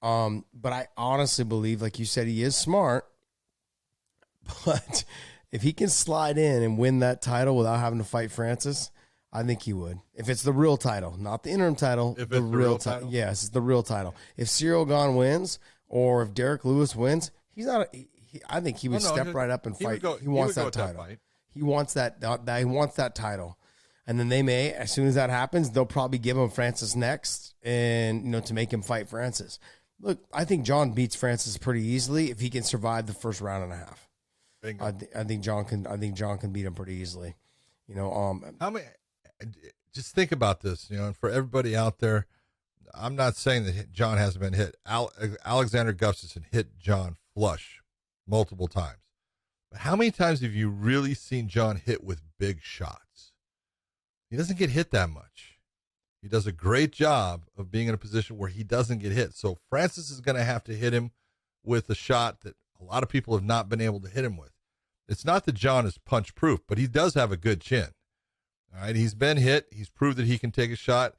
But I honestly believe, like you said, he is smart. But if he can slide in and win that title without having to fight Francis, I think he would. If it's the real title, not the interim title, if the real title. Yes, it's the real title. If Cyril Gane wins, or if Derek Lewis wins, he's not. I think he would step right up and fight. He wants that title. He wants that. He wants that title, and then they may, as soon as that happens, they'll probably give him Francis next, and to make him fight Francis. Look, I think John beats Francis pretty easily if he can survive the first round and a half. I think John can beat him pretty easily. How many? Just think about this. And for everybody out there, I'm not saying that John hasn't been hit. Alexander Gustafsson hit John flush multiple times. But how many times have you really seen John hit with big shots? He doesn't get hit that much. He does a great job of being in a position where he doesn't get hit. So Francis is going to have to hit him with a shot that a lot of people have not been able to hit him with. It's not that John is punch proof, but he does have a good chin. All right. He's been hit. He's proved that he can take a shot.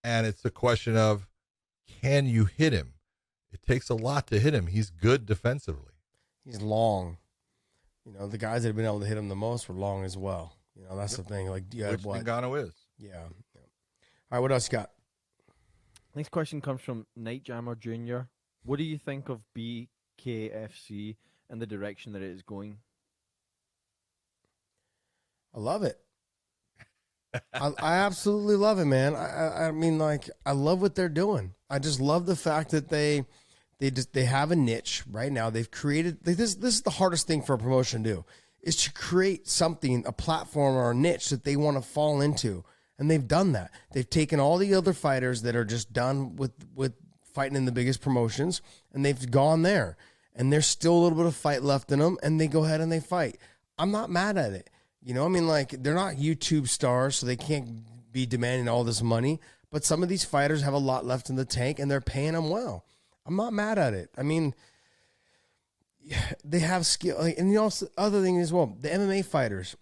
And it's a question of, can you hit him? It takes a lot to hit him. He's good defensively. He's long. You know, the guys that have been able to hit him the most were long as well. You know, that's the thing. Like, do you have what? Ngannou is. Yeah. All right, what else you got? Next question comes from Night Jammer Jr. What do you think of BKFC and the direction that it is going? I love it. I absolutely love it, man. I mean, like, I love what they're doing. I just love the fact that they have a niche right now. They've created this is the hardest thing for a promotion to do, is to create something, a platform or a niche that they want to fall into. And they've done that. They've taken all the other fighters that are just done with fighting in the biggest promotions, and they've gone there. And there's still a little bit of fight left in them, and they go ahead and they fight. I'm not mad at it. You know, I mean, like, they're not YouTube stars, so they can't be demanding all this money. But some of these fighters have a lot left in the tank, and they're paying them well. I'm not mad at it. I mean, they have skill. And the other thing as well, the MMA fighters,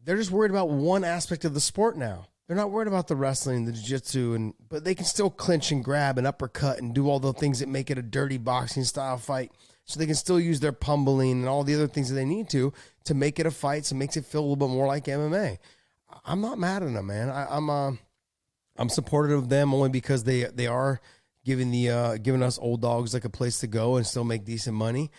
they're just worried about one aspect of the sport now. They're not worried about the wrestling, the jiu-jitsu, but they can still clinch and grab and uppercut and do all the things that make it a dirty boxing style fight. So they can still use their pummeling and all the other things that they need to make it a fight, so it makes it feel a little bit more like MMA. I'm not mad at them, man. I'm supportive of them only because they are giving us old dogs like a place to go and still make decent money.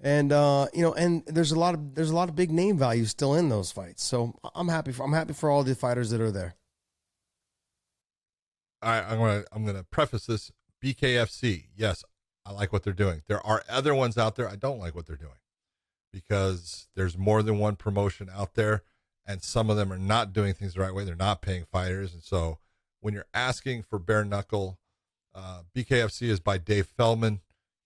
And you know, and there's a lot of big name value still in those fights. So I'm happy for all the fighters that are there. All right, I'm gonna preface this. BKFC, yes, I like what they're doing. There are other ones out there I don't like what they're doing, because there's more than one promotion out there, and some of them are not doing things the right way. They're not paying fighters, and so when you're asking for bare knuckle, BKFC is by Dave Feldman.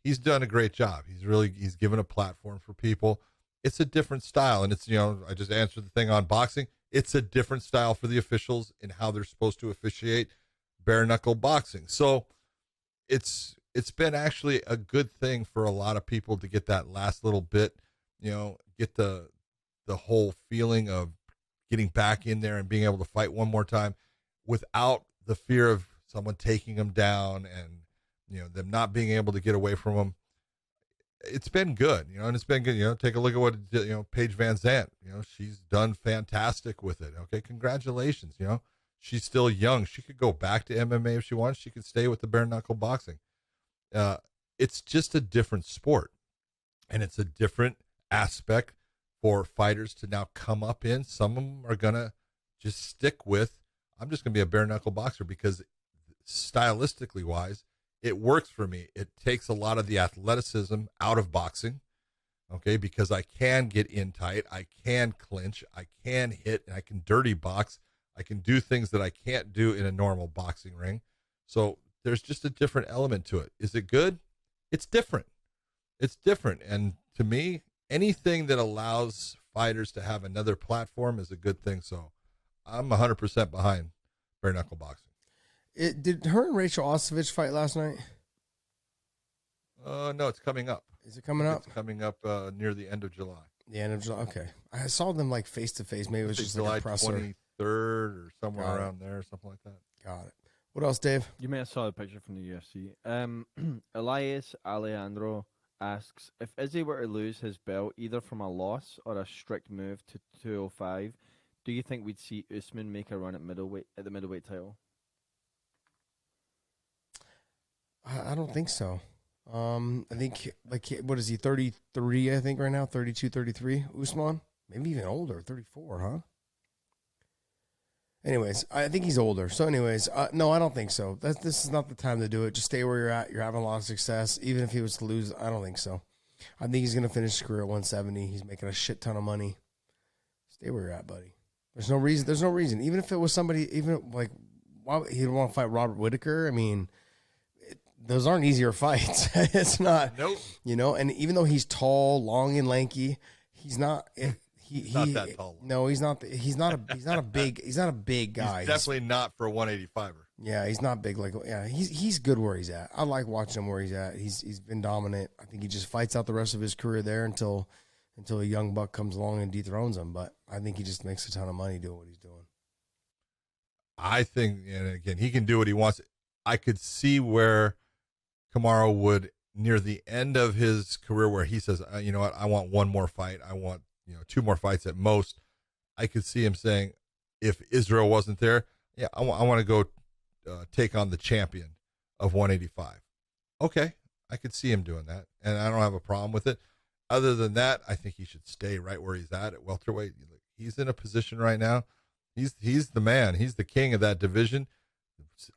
He's done a great job. He's given a platform for people. It's a different style, and it's, you know, I just answered the thing on boxing. It's a different style for the officials in how they're supposed to officiate bare knuckle boxing. So it's been actually a good thing for a lot of people to get that last little bit, you know, get the whole feeling of getting back in there and being able to fight one more time without the fear of someone taking them down and, you know, them not being able to get away from them. It's been good, you know, and it's been good. You know, take a look at what, you know, Paige Van Zandt, you know, she's done fantastic with it. Okay. Congratulations. You know, she's still young. She could go back to MMA if she wants. She could stay with the bare knuckle boxing. It's just a different sport, and it's a different aspect for fighters to now come up in. Some of them are going to just stick with, I'm just going to be a bare knuckle boxer because stylistically wise, it works for me. It takes a lot of the athleticism out of boxing. Okay. Because I can get in tight. I can clinch. I can hit, and I can dirty box. I can do things that I can't do in a normal boxing ring. So there's just a different element to it. Is it good? It's different. It's different. And to me, anything that allows fighters to have another platform is a good thing. So I'm 100% behind bare knuckle boxing. Did her and Rachel Ostovich fight last night? No, it's coming up. Is it coming up? It's coming up near the end of July. The end of July. Okay. I saw them like face to face. Maybe it was just July like a presser. 23rd or somewhere around there, something like that. Got it. What else, Dave? You may have saw the picture from the UFC. Elias Alejandro asks, if Izzy were to lose his belt either from a loss or a strict move to 205, do you think we'd see Usman make a run at the middleweight title? I don't think so. I think, like, what is he, 33, I think, right now? 32, 33, Usman? Maybe even older, 34, huh? Anyways, I think he's older. So anyways, no, I don't think so. This is not the time to do it. Just stay where you're at. You're having a lot of success. Even if he was to lose, I don't think so. I think he's going to finish his career at 170. He's making a shit ton of money. Stay where you're at, buddy. There's no reason. There's no reason. Even if it was somebody, even like, why he'd want to fight Robert Whittaker? I mean, those aren't easier fights. It's not. Nope. You know, and even though he's tall, long, and lanky, he's not. He's not that tall. No, he's not. He's not a big. He's not a big guy. He's definitely not for a 185er. Yeah, he's not big. Like, yeah, he's good where he's at. I like watching him where he's at. He's been dominant. I think he just fights out the rest of his career there until until a young buck comes along and dethrones him. But I think he just makes a ton of money doing what he's doing. I think, and again, he can do what he wants. I could see where Kamaru would, near the end of his career, where he says, you know what, I want one more fight. I want, 2 more fights at most. I could see him saying, if Israel wasn't there, yeah, I want to go take on the champion of 185. Okay, I could see him doing that, and I don't have a problem with it. Other than that, I think he should stay right where he's at welterweight. He's in a position right now. He's the man. He's the king of that division,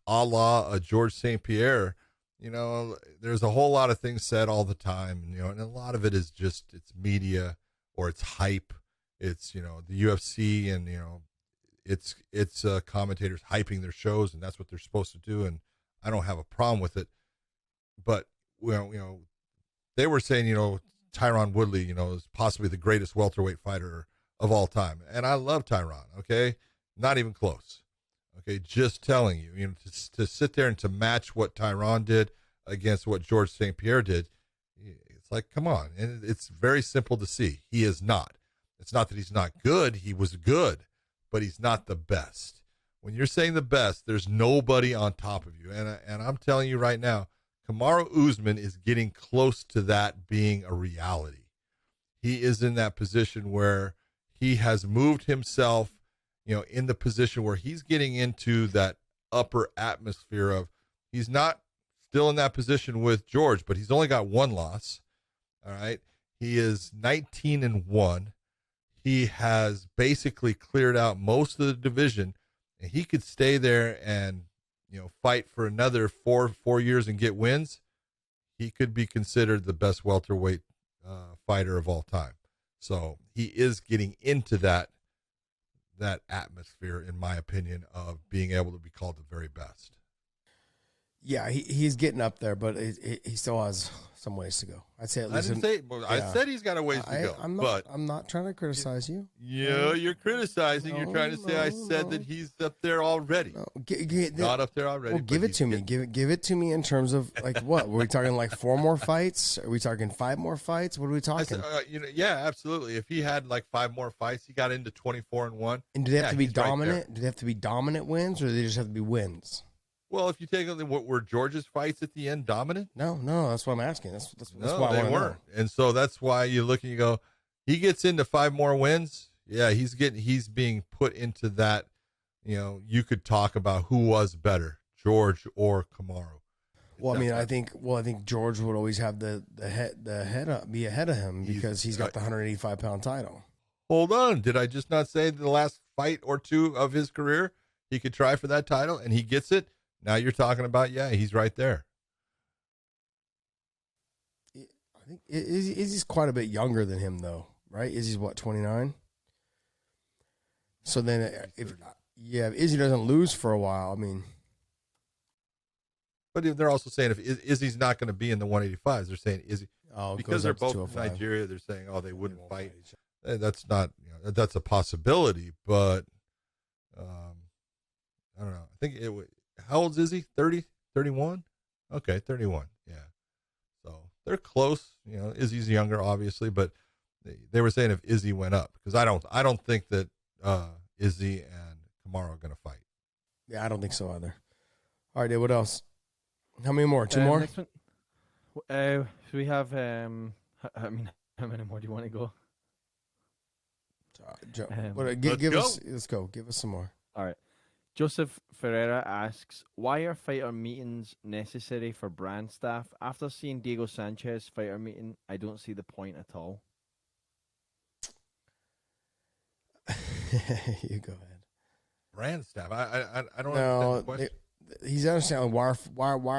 a la George St. Pierre. There's a whole lot of things said all the time, and a lot of it is just it's media or it's hype. It's the UFC and it's commentators hyping their shows, and that's what they're supposed to do, and I don't have a problem with it. But they were saying Tyron Woodley is possibly the greatest welterweight fighter of all time, and I love Tyron. Okay, not even close. Okay, just telling you, to sit there and to match what Tyron did against what George St. Pierre did, it's like, come on. And it's very simple to see. He is not. It's not that he's not good. He was good, but he's not the best. When you're saying the best, there's nobody on top of you. And I'm telling you right now, Kamaru Usman is getting close to that being a reality. He is in that position where he has moved himself in the position where he's getting into that upper atmosphere of, he's not still in that position with George, but he's only got 1 loss. All right. He is 19-1. He has basically cleared out most of the division, and he could stay there and, fight for another four years and get wins. He could be considered the best welterweight fighter of all time. So he is getting into that atmosphere, in my opinion, of being able to be called the very best. Yeah, he's getting up there, but he still has some ways to go. I'd say at least. I said he's got a ways to go. I'm not trying to criticize you. Yeah, you're criticizing. You're trying to say I said that he's up there already. No, not up there already. Well, give it to me. Give it to me in terms of like what? Were we talking like 4 more fights? Are we talking 5 more fights? What are we talking? Yeah, absolutely. If he had like 5 more fights, he got into 24-1. And do they have to be dominant? Right, do they have to be dominant wins, or do they just have to be wins? Well, if you take what were George's fights at the end dominant? No, that's what I'm asking. That's no, why they weren't. And so that's why you look and you go, he gets into 5 more wins. Yeah, he's being put into that. You could talk about who was better, George or Kamaru. Well, I think George would always have the head up, be ahead of him because he's got the 185-pound title. Hold on, did I just not say the last fight or 2 of his career he could try for that title and he gets it? Now you're talking about, he's right there. I think Izzy's quite a bit younger than him, though, right? Izzy's what, 29? So then, if Izzy doesn't lose for a while, But they're also saying if Izzy's not going to be in the 185s, they're saying Izzy, because they're both from Nigeria, they're saying, they wouldn't fight. That's not, that's a possibility, but I don't know. I think it would. How old is Izzy? 30, 31? Okay, 31. Yeah. So they're close. Izzy's younger, obviously, but they were saying if Izzy went up, because I don't think that Izzy and Kamaru are going to fight. Yeah, I don't think so either. All right, Dave, what else? How many more? 2 more? Next one. So we have, how many more do you want to go? Let's go. Give us some more. All right. Joseph Ferreira asks, why are fighter meetings necessary for brand staff? After seeing Diego Sanchez fighter meeting, I don't see the point at all. You go ahead. Brand staff? I don't understand the question. He's understanding why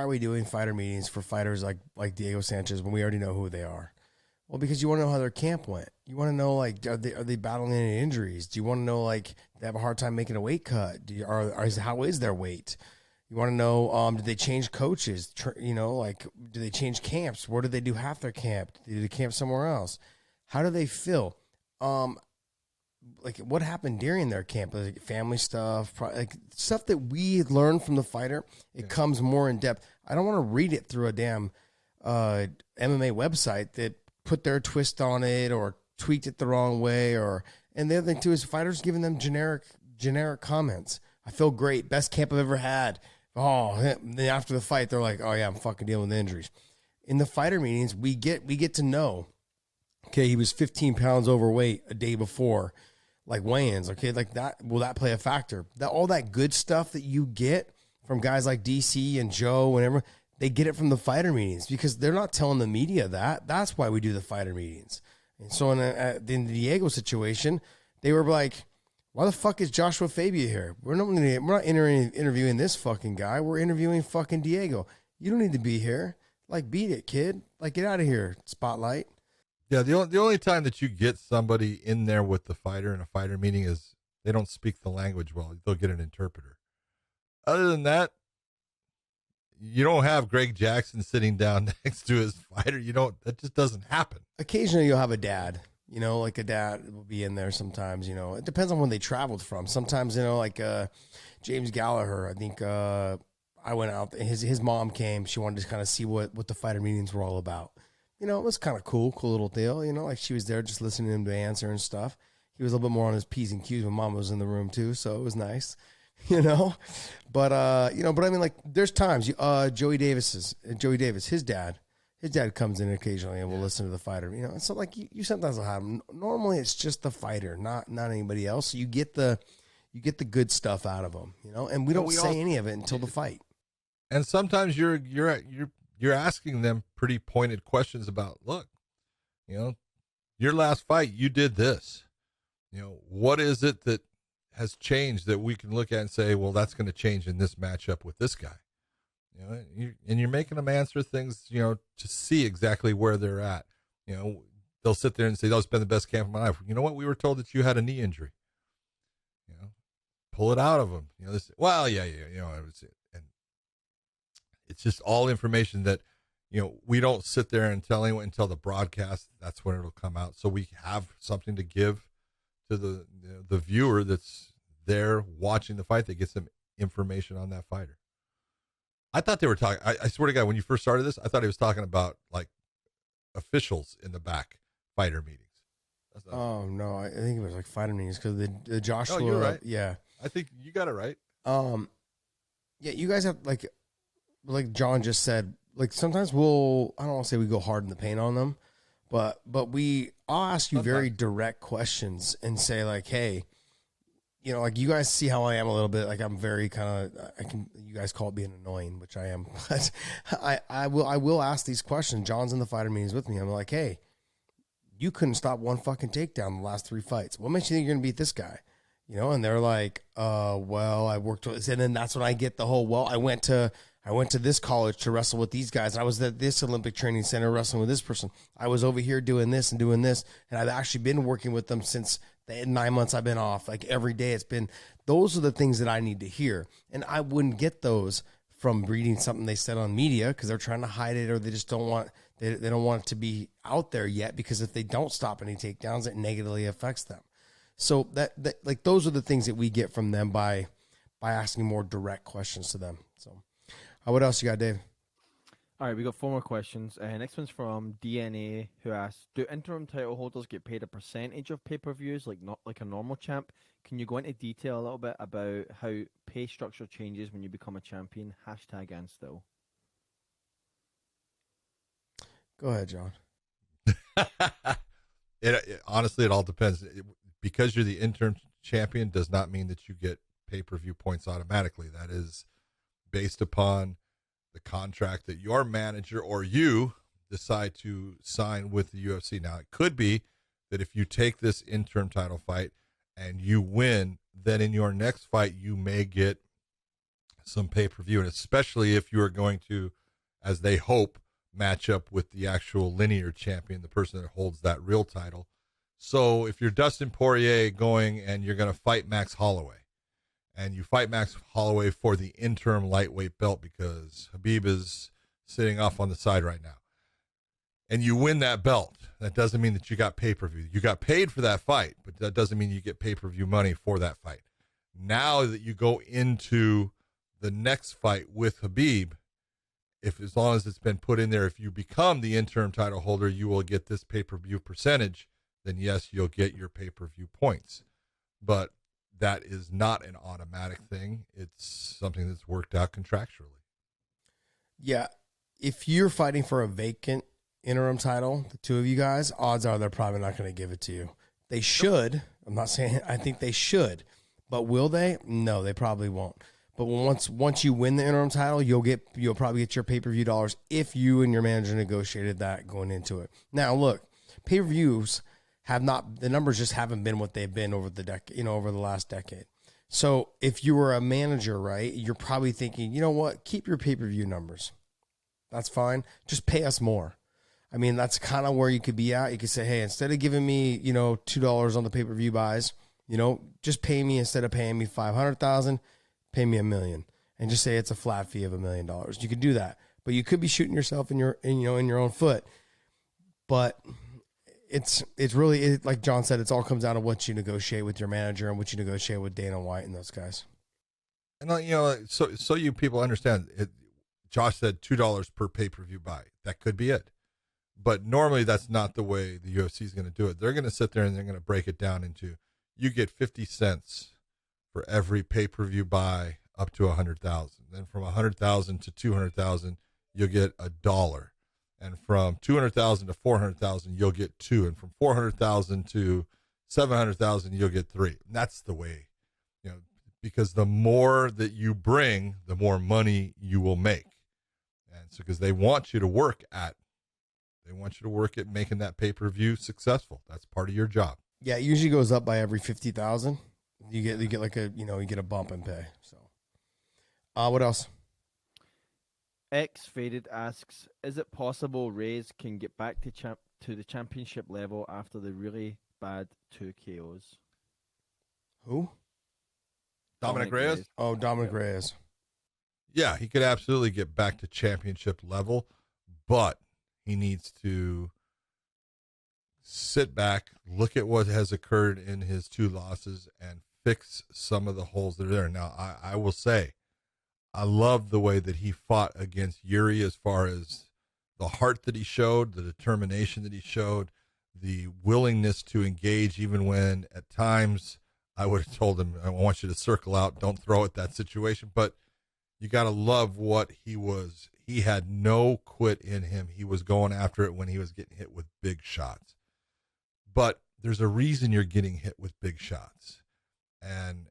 are we doing fighter meetings for fighters like Diego Sanchez when we already know who they are? Well, because you want to know how their camp went. You want to know, like, are they battling any injuries? Do you want to know, like, they have a hard time making a weight cut? How is their weight? You want to know, did they change coaches? Do they change camps? Where did they do half their camp? Did they camp somewhere else? How do they feel? Like, what happened during their camp? Like family stuff, like stuff that we learn from the fighter. It comes more in depth. I don't want to read it through a damn MMA website that put their twist on it or tweaked it the wrong way, and the other thing too is fighters giving them generic comments. I feel great, best camp I've ever had. Oh, then after the fight, they're like, oh yeah, I'm fucking dealing with injuries. In the fighter meetings, we get to know, okay, he was 15 pounds overweight a day before, like weigh-ins, okay, like that, will that play a factor? That all that good stuff that you get from guys like DC and Joe, whenever they get it from the fighter meetings, because they're not telling the media that. That's why we do the fighter meetings. And so in the Diego situation, they were like, why the fuck is Joshua Fabia here? We're not interviewing this fucking guy. We're interviewing fucking Diego. You don't need to be here. Like, beat it, kid. Like, get out of here, Spotlight. Yeah, the only time that you get somebody in there with the fighter in a fighter meeting is they don't speak the language well. They'll get an interpreter. Other than that, you don't have Greg Jackson sitting down next to his fighter. That just doesn't happen. Occasionally you'll have a dad, like a dad will be in there sometimes, It depends on when they traveled from. Sometimes, like James Gallagher, I think I went out, his mom came. She wanted to kind of see what the fighter meetings were all about. It was kind of cool little deal, like she was there just listening to him to answer and stuff. He was a little bit more on his P's and Q's when mom was in the room too, so it was nice. But I mean, like, there's times, Joey Davis, his dad comes in occasionally and will listen to the fighter, and so like you sometimes will have him. Normally it's just the fighter, not anybody else. So you get the good stuff out of them, and we don't say any of it until the fight. And sometimes you're asking them pretty pointed questions about, look, your last fight, you did this, what is it that has changed that we can look at and say, well, that's going to change in this matchup with this guy, and you're making them answer things, to see exactly where they're at. They'll sit there and say, that's been the best camp of my life. You know what? We were told that you had a knee injury, pull it out of them. Well, yeah. And it's just all information that, we don't sit there and tell anyone until the broadcast. That's when it'll come out. So we have something to give to the viewer that's there watching the fight, that gets some information on that fighter. I thought they were talking, I swear to God, when you first started this, I thought he was talking about like officials in the back, fighter meetings. Oh no, I think it was like fighter meetings, because the Joshua. Oh, you're right. Yeah, I think you got it right. Yeah, you guys have like John just said, like sometimes I don't want to say we go hard in the paint on them, but I'll ask you very direct questions and say like, hey, like you guys see how I am a little bit. Like I'm very you guys call it being annoying, which I am, but I will ask these questions. John's in the fighter meetings with me. I'm like, hey, you couldn't stop one fucking takedown the last 3 fights. What makes you think you're going to beat this guy? And they're like, well, I worked with, and then that's when I get the whole, well, I went to this college to wrestle with these guys. I was at this Olympic training center wrestling with this person. I was over here doing this and doing this. And I've actually been working with them since the 9 months I've been off. Like every day those are the things that I need to hear. And I wouldn't get those from reading something they said on media, because they're trying to hide it, or they just don't want, they don't want it to be out there yet, because if they don't stop any takedowns, it negatively affects them. So that like, those are the things that we get from them by asking more direct questions to them. So what else you got, Dave? All right, we got 4 more questions. Next one's from DNA, who asks, do interim title holders get paid a percentage of pay-per-views, not like a normal champ? Can you go into detail a little bit about how pay structure changes when you become a champion? #and still. Go ahead, John. Honestly, it all depends. Because you're the interim champion does not mean that you get pay-per-view points automatically. That is based upon the contract that your manager or you decide to sign with the UFC. Now, it could be that if you take this interim title fight and you win, then in your next fight, you may get some pay-per-view, and especially if you are going to, as they hope, match up with the actual linear champion, the person that holds that real title. So if you're Dustin Poirier going and you're going to fight Max Holloway, and you fight Max Holloway for the interim lightweight belt because Khabib is sitting off on the side right now, and you win that belt, that doesn't mean that you got pay-per-view. You got paid for that fight, but that doesn't mean you get pay-per-view money for that fight. Now that you go into the next fight with Khabib, as long as it's been put in there, if you become the interim title holder, you will get this pay-per-view percentage then yes, you'll get your pay-per-view points. But that is not an automatic thing. It's something that's worked out contractually. Yeah. If you're fighting for a vacant interim title, the two of you guys, odds are they're probably not going to give it to you. They should. I'm not saying I think they should, but will they? No, they probably won't. But once you win the interim title, you'll probably get your pay-per-view dollars if you and your manager negotiated that going into it. Now, look, pay-per-views the numbers just haven't been what they've been over over the last decade. So if you were a manager, right, you're probably thinking, you know what, keep your pay-per-view numbers. That's fine. Just pay us more. I mean, that's kind of where you could be at. You could say, hey, instead of giving me, $2 on the pay-per-view buys, just pay me, instead of paying me $500,000, pay me $1 million, and just say it's a flat fee of $1 million. You could do that, but you could be shooting yourself in your own foot. But it's really, like John said, it all comes down to what you negotiate with your manager and what you negotiate with Dana White and those guys. And so you people understand it. Josh said $2 per pay-per-view buy. That could be it. But normally that's not the way the UFC is going to do it. They're going to sit there and they're going to break it down into, you get 50 cents for every pay-per-view buy up to 100,000. Then from 100,000 to 200,000, you'll get $1. And from 200,000 to 400,000, you'll get $2. And from 400,000 to 700,000, you'll get $3. And that's the way, because the more that you bring, the more money you will make. And so, because they want you to work at making that pay-per-view successful. That's part of your job. Yeah, it usually goes up by every 50,000. You get like you get a bump in pay. So, what else? X Faded asks, is it possible Reyes can get back to the championship level after the really bad 2 KOs? Who? Dominic Reyes? Oh, Dominic Reyes. Yeah, he could absolutely get back to championship level, but he needs to sit back, look at what has occurred in his 2 losses, and fix some of the holes that are there. Now, I will say, I love the way that he fought against Yuri, as far as the heart that he showed, the determination that he showed, the willingness to engage, even when at times I would have told him, I want you to circle out, don't throw at that situation. But you got to love what he was. He had no quit in him. He was going after it when he was getting hit with big shots. But there's a reason you're getting hit with big shots. And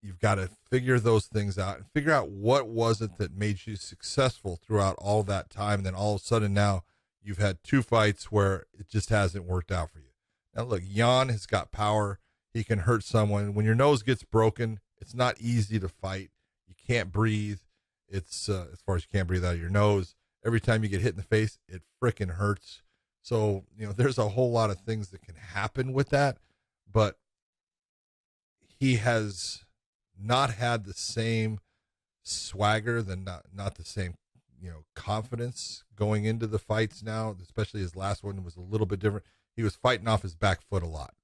you've got to figure those things out and figure out what was it that made you successful throughout all that time. And then all of a sudden now you've had 2 fights where it just hasn't worked out for you. Now look, Jan has got power. He can hurt someone. When your nose gets broken, it's not easy to fight. You can't breathe. It's as far as you can't breathe out of your nose. Every time you get hit in the face, it frickin' hurts. So, there's a whole lot of things that can happen with that, but he has not had the same swagger, not the same, confidence going into the fights now, especially his last one was a little bit different. He was fighting off his back foot a lot.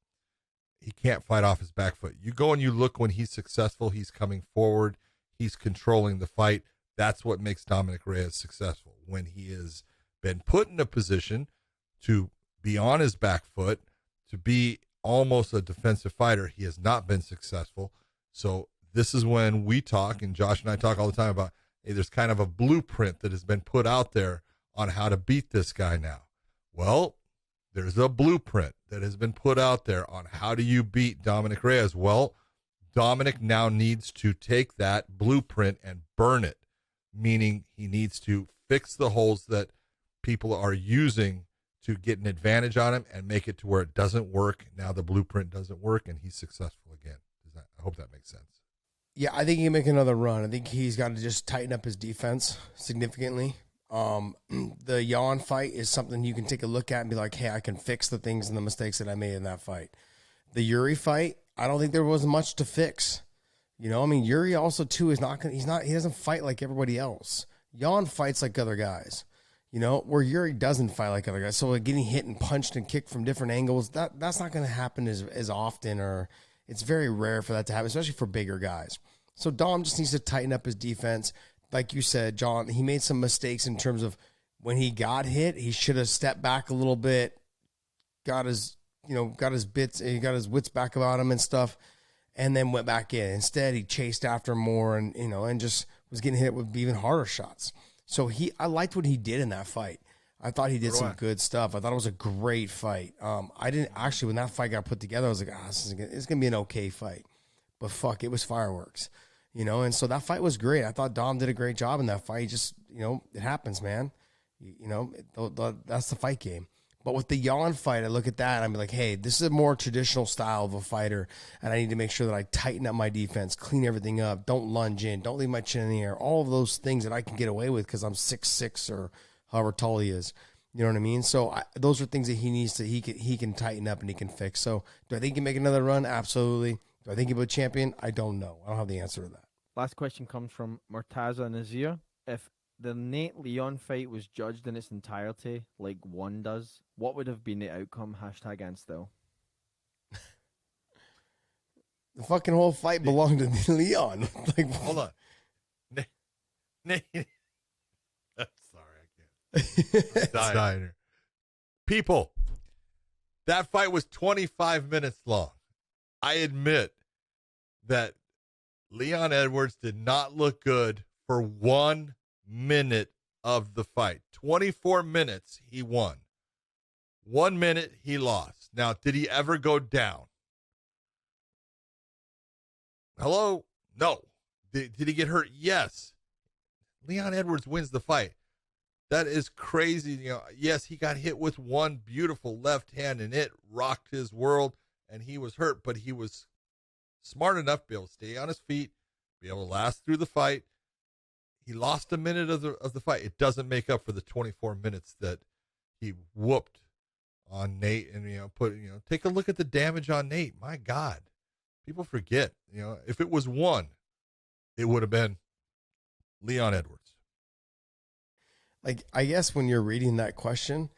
He can't fight off his back foot. You go and you look when he's successful, he's coming forward, he's controlling the fight. That's what makes Dominic Reyes successful. When he has been put in a position to be on his back foot, to be almost a defensive fighter, he has not been successful. So this is when we talk, and Josh and I talk all the time about, hey, there's kind of a blueprint that has been put out there on how to beat this guy now. Well, there's a blueprint that has been put out there on how do you beat Dominic Reyes. Well, Dominic now needs to take that blueprint and burn it, meaning he needs to fix the holes that people are using to get an advantage on him and make it to where it doesn't work. Now the blueprint doesn't work and he's successful again. I hope that makes sense. Yeah, I think he can make another run. I think he's got to just tighten up his defense significantly. The Jan fight is something you can take a look at and be like, hey, I can fix the things and the mistakes that I made in that fight. The Yuri fight, I don't think there was much to fix. Yuri also too he doesn't fight like everybody else. Jan fights like other guys, where Yuri doesn't fight like other guys. So like getting hit and punched and kicked from different angles, that's not going to happen as often, or it's very rare for that to happen, especially for bigger guys. So Dom just needs to tighten up his defense. Like you said, John, he made some mistakes in terms of when he got hit, he should have stepped back a little bit, got his got his wits back about him and stuff, and then went back in. Instead, he chased after more and just was getting hit with even harder shots. So I liked what he did in that fight. I thought he did some good stuff. I thought it was a great fight. I didn't actually, when that fight got put together, I was like, it's going to be an okay fight. But fuck, it was fireworks, and so that fight was great. I thought Dom did a great job in that fight. Just, it happens, man. That's the fight game. But with the Yan fight, I look at that and I'm like, hey, this is a more traditional style of a fighter, and I need to make sure that I tighten up my defense, clean everything up, don't lunge in, don't leave my chin in the air, all of those things that I can get away with because I'm 6'6" or however tall he is. You know what I mean? So those are things that he can tighten up and he can fix. So do I think he can make another run? Absolutely. Do I think he'll be a champion? I don't know. I don't have the answer to that. Last question comes from Murtaza Nazir. If the Nate Leon fight was judged in its entirety, like one does, what would have been the outcome? Hashtag and still. The fucking whole fight belonged to Leon. Hold on. Nate. Sorry, I can't. Diner. People, that fight was 25 minutes long. I admit that Leon Edwards did not look good for 1 minute of the fight. 24 minutes, he won. 1 minute, he lost. Now, did he ever go down? Hello? No. Did he get hurt? Yes. Leon Edwards wins the fight. That is crazy. Yes, he got hit with one beautiful left hand, and it rocked his world, and he was hurt, but he was smart enough to be able to stay on his feet, be able to last through the fight. He lost a minute of the fight. It doesn't make up for the 24 minutes that he whooped on Nate. And, take a look at the damage on Nate. My God. People forget, if it was one, it would have been Leon Edwards. Like, I guess when you're reading that question,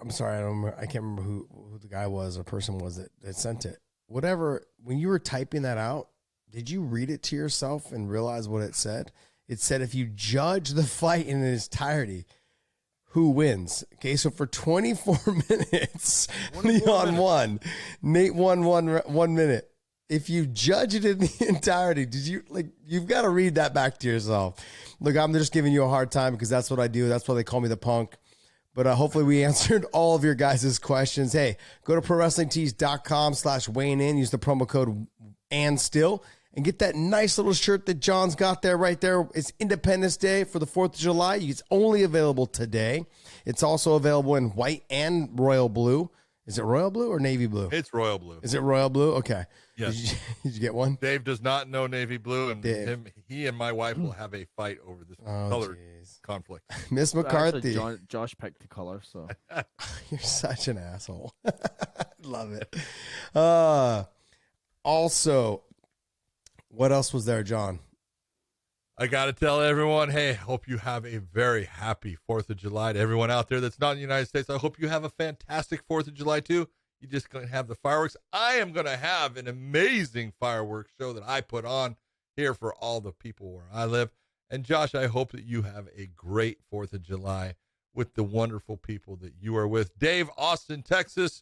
I'm sorry, I can't remember who the guy was or person was that sent it. Whatever, when you were typing that out, did you read it to yourself and realize what it said? It said, if you judge the fight in its entirety, who wins? Okay, so for 24 minutes, Leon won. Nate won 1 minute. If you judge it in the entirety, you've got to read that back to yourself. Look, I'm just giving you a hard time because that's what I do. That's why they call me the punk. But hopefully we answered all of your guys' questions. Hey, go to ProWrestlingTees.com/weighing-in. Use the promo code ANDSTILL and get that nice little shirt that John's got there right there. It's Independence Day for the 4th of July. It's only available today. It's also available in white and royal blue. Is it royal blue or navy blue? It's royal blue. Is it royal blue? Okay. Yes. Did you get one? Dave does not know navy blue, and he and my wife will have a fight over this color conflict. Miss McCarthy. Josh picked the color, so. You're such an asshole. Love it. Also, what else was there, John? I got to tell everyone, hey, hope you have a very happy 4th of July. To everyone out there that's not in the United States, I hope you have a fantastic 4th of July, too. You're just going to have the fireworks. I am going to have an amazing fireworks show that I put on here for all the people where I live. And, Josh, I hope that you have a great 4th of July with the wonderful people that you are with. Dave, Austin, Texas.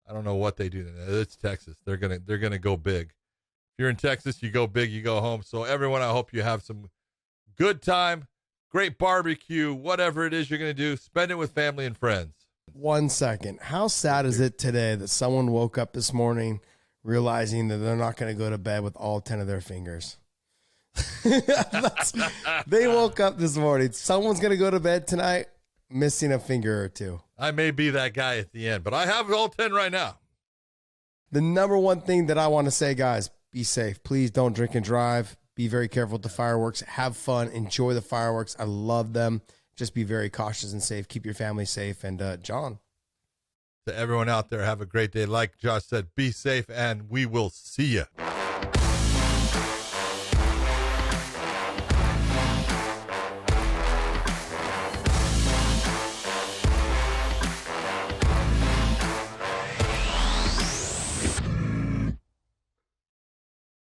I don't know what they do today. It's Texas. They're gonna go big. If you're in Texas, you go big, you go home. So, everyone, I hope you have some good time, great barbecue, whatever it is you're going to do. Spend it with family and friends. 1 second. How sad is it today that someone woke up this morning realizing that they're not going to go to bed with all 10 of their fingers? They woke up this morning. Someone's going to go to bed tonight missing a finger or two. I may be that guy at the end, but I have all 10 right now. The number one thing that I want to say, guys, be safe. Please don't drink and drive. Be very careful with the fireworks. Have fun. Enjoy the fireworks. I love them. Just be very cautious and safe. Keep your family safe. And John. To everyone out there, have a great day. Like Josh said, be safe, and we will see you.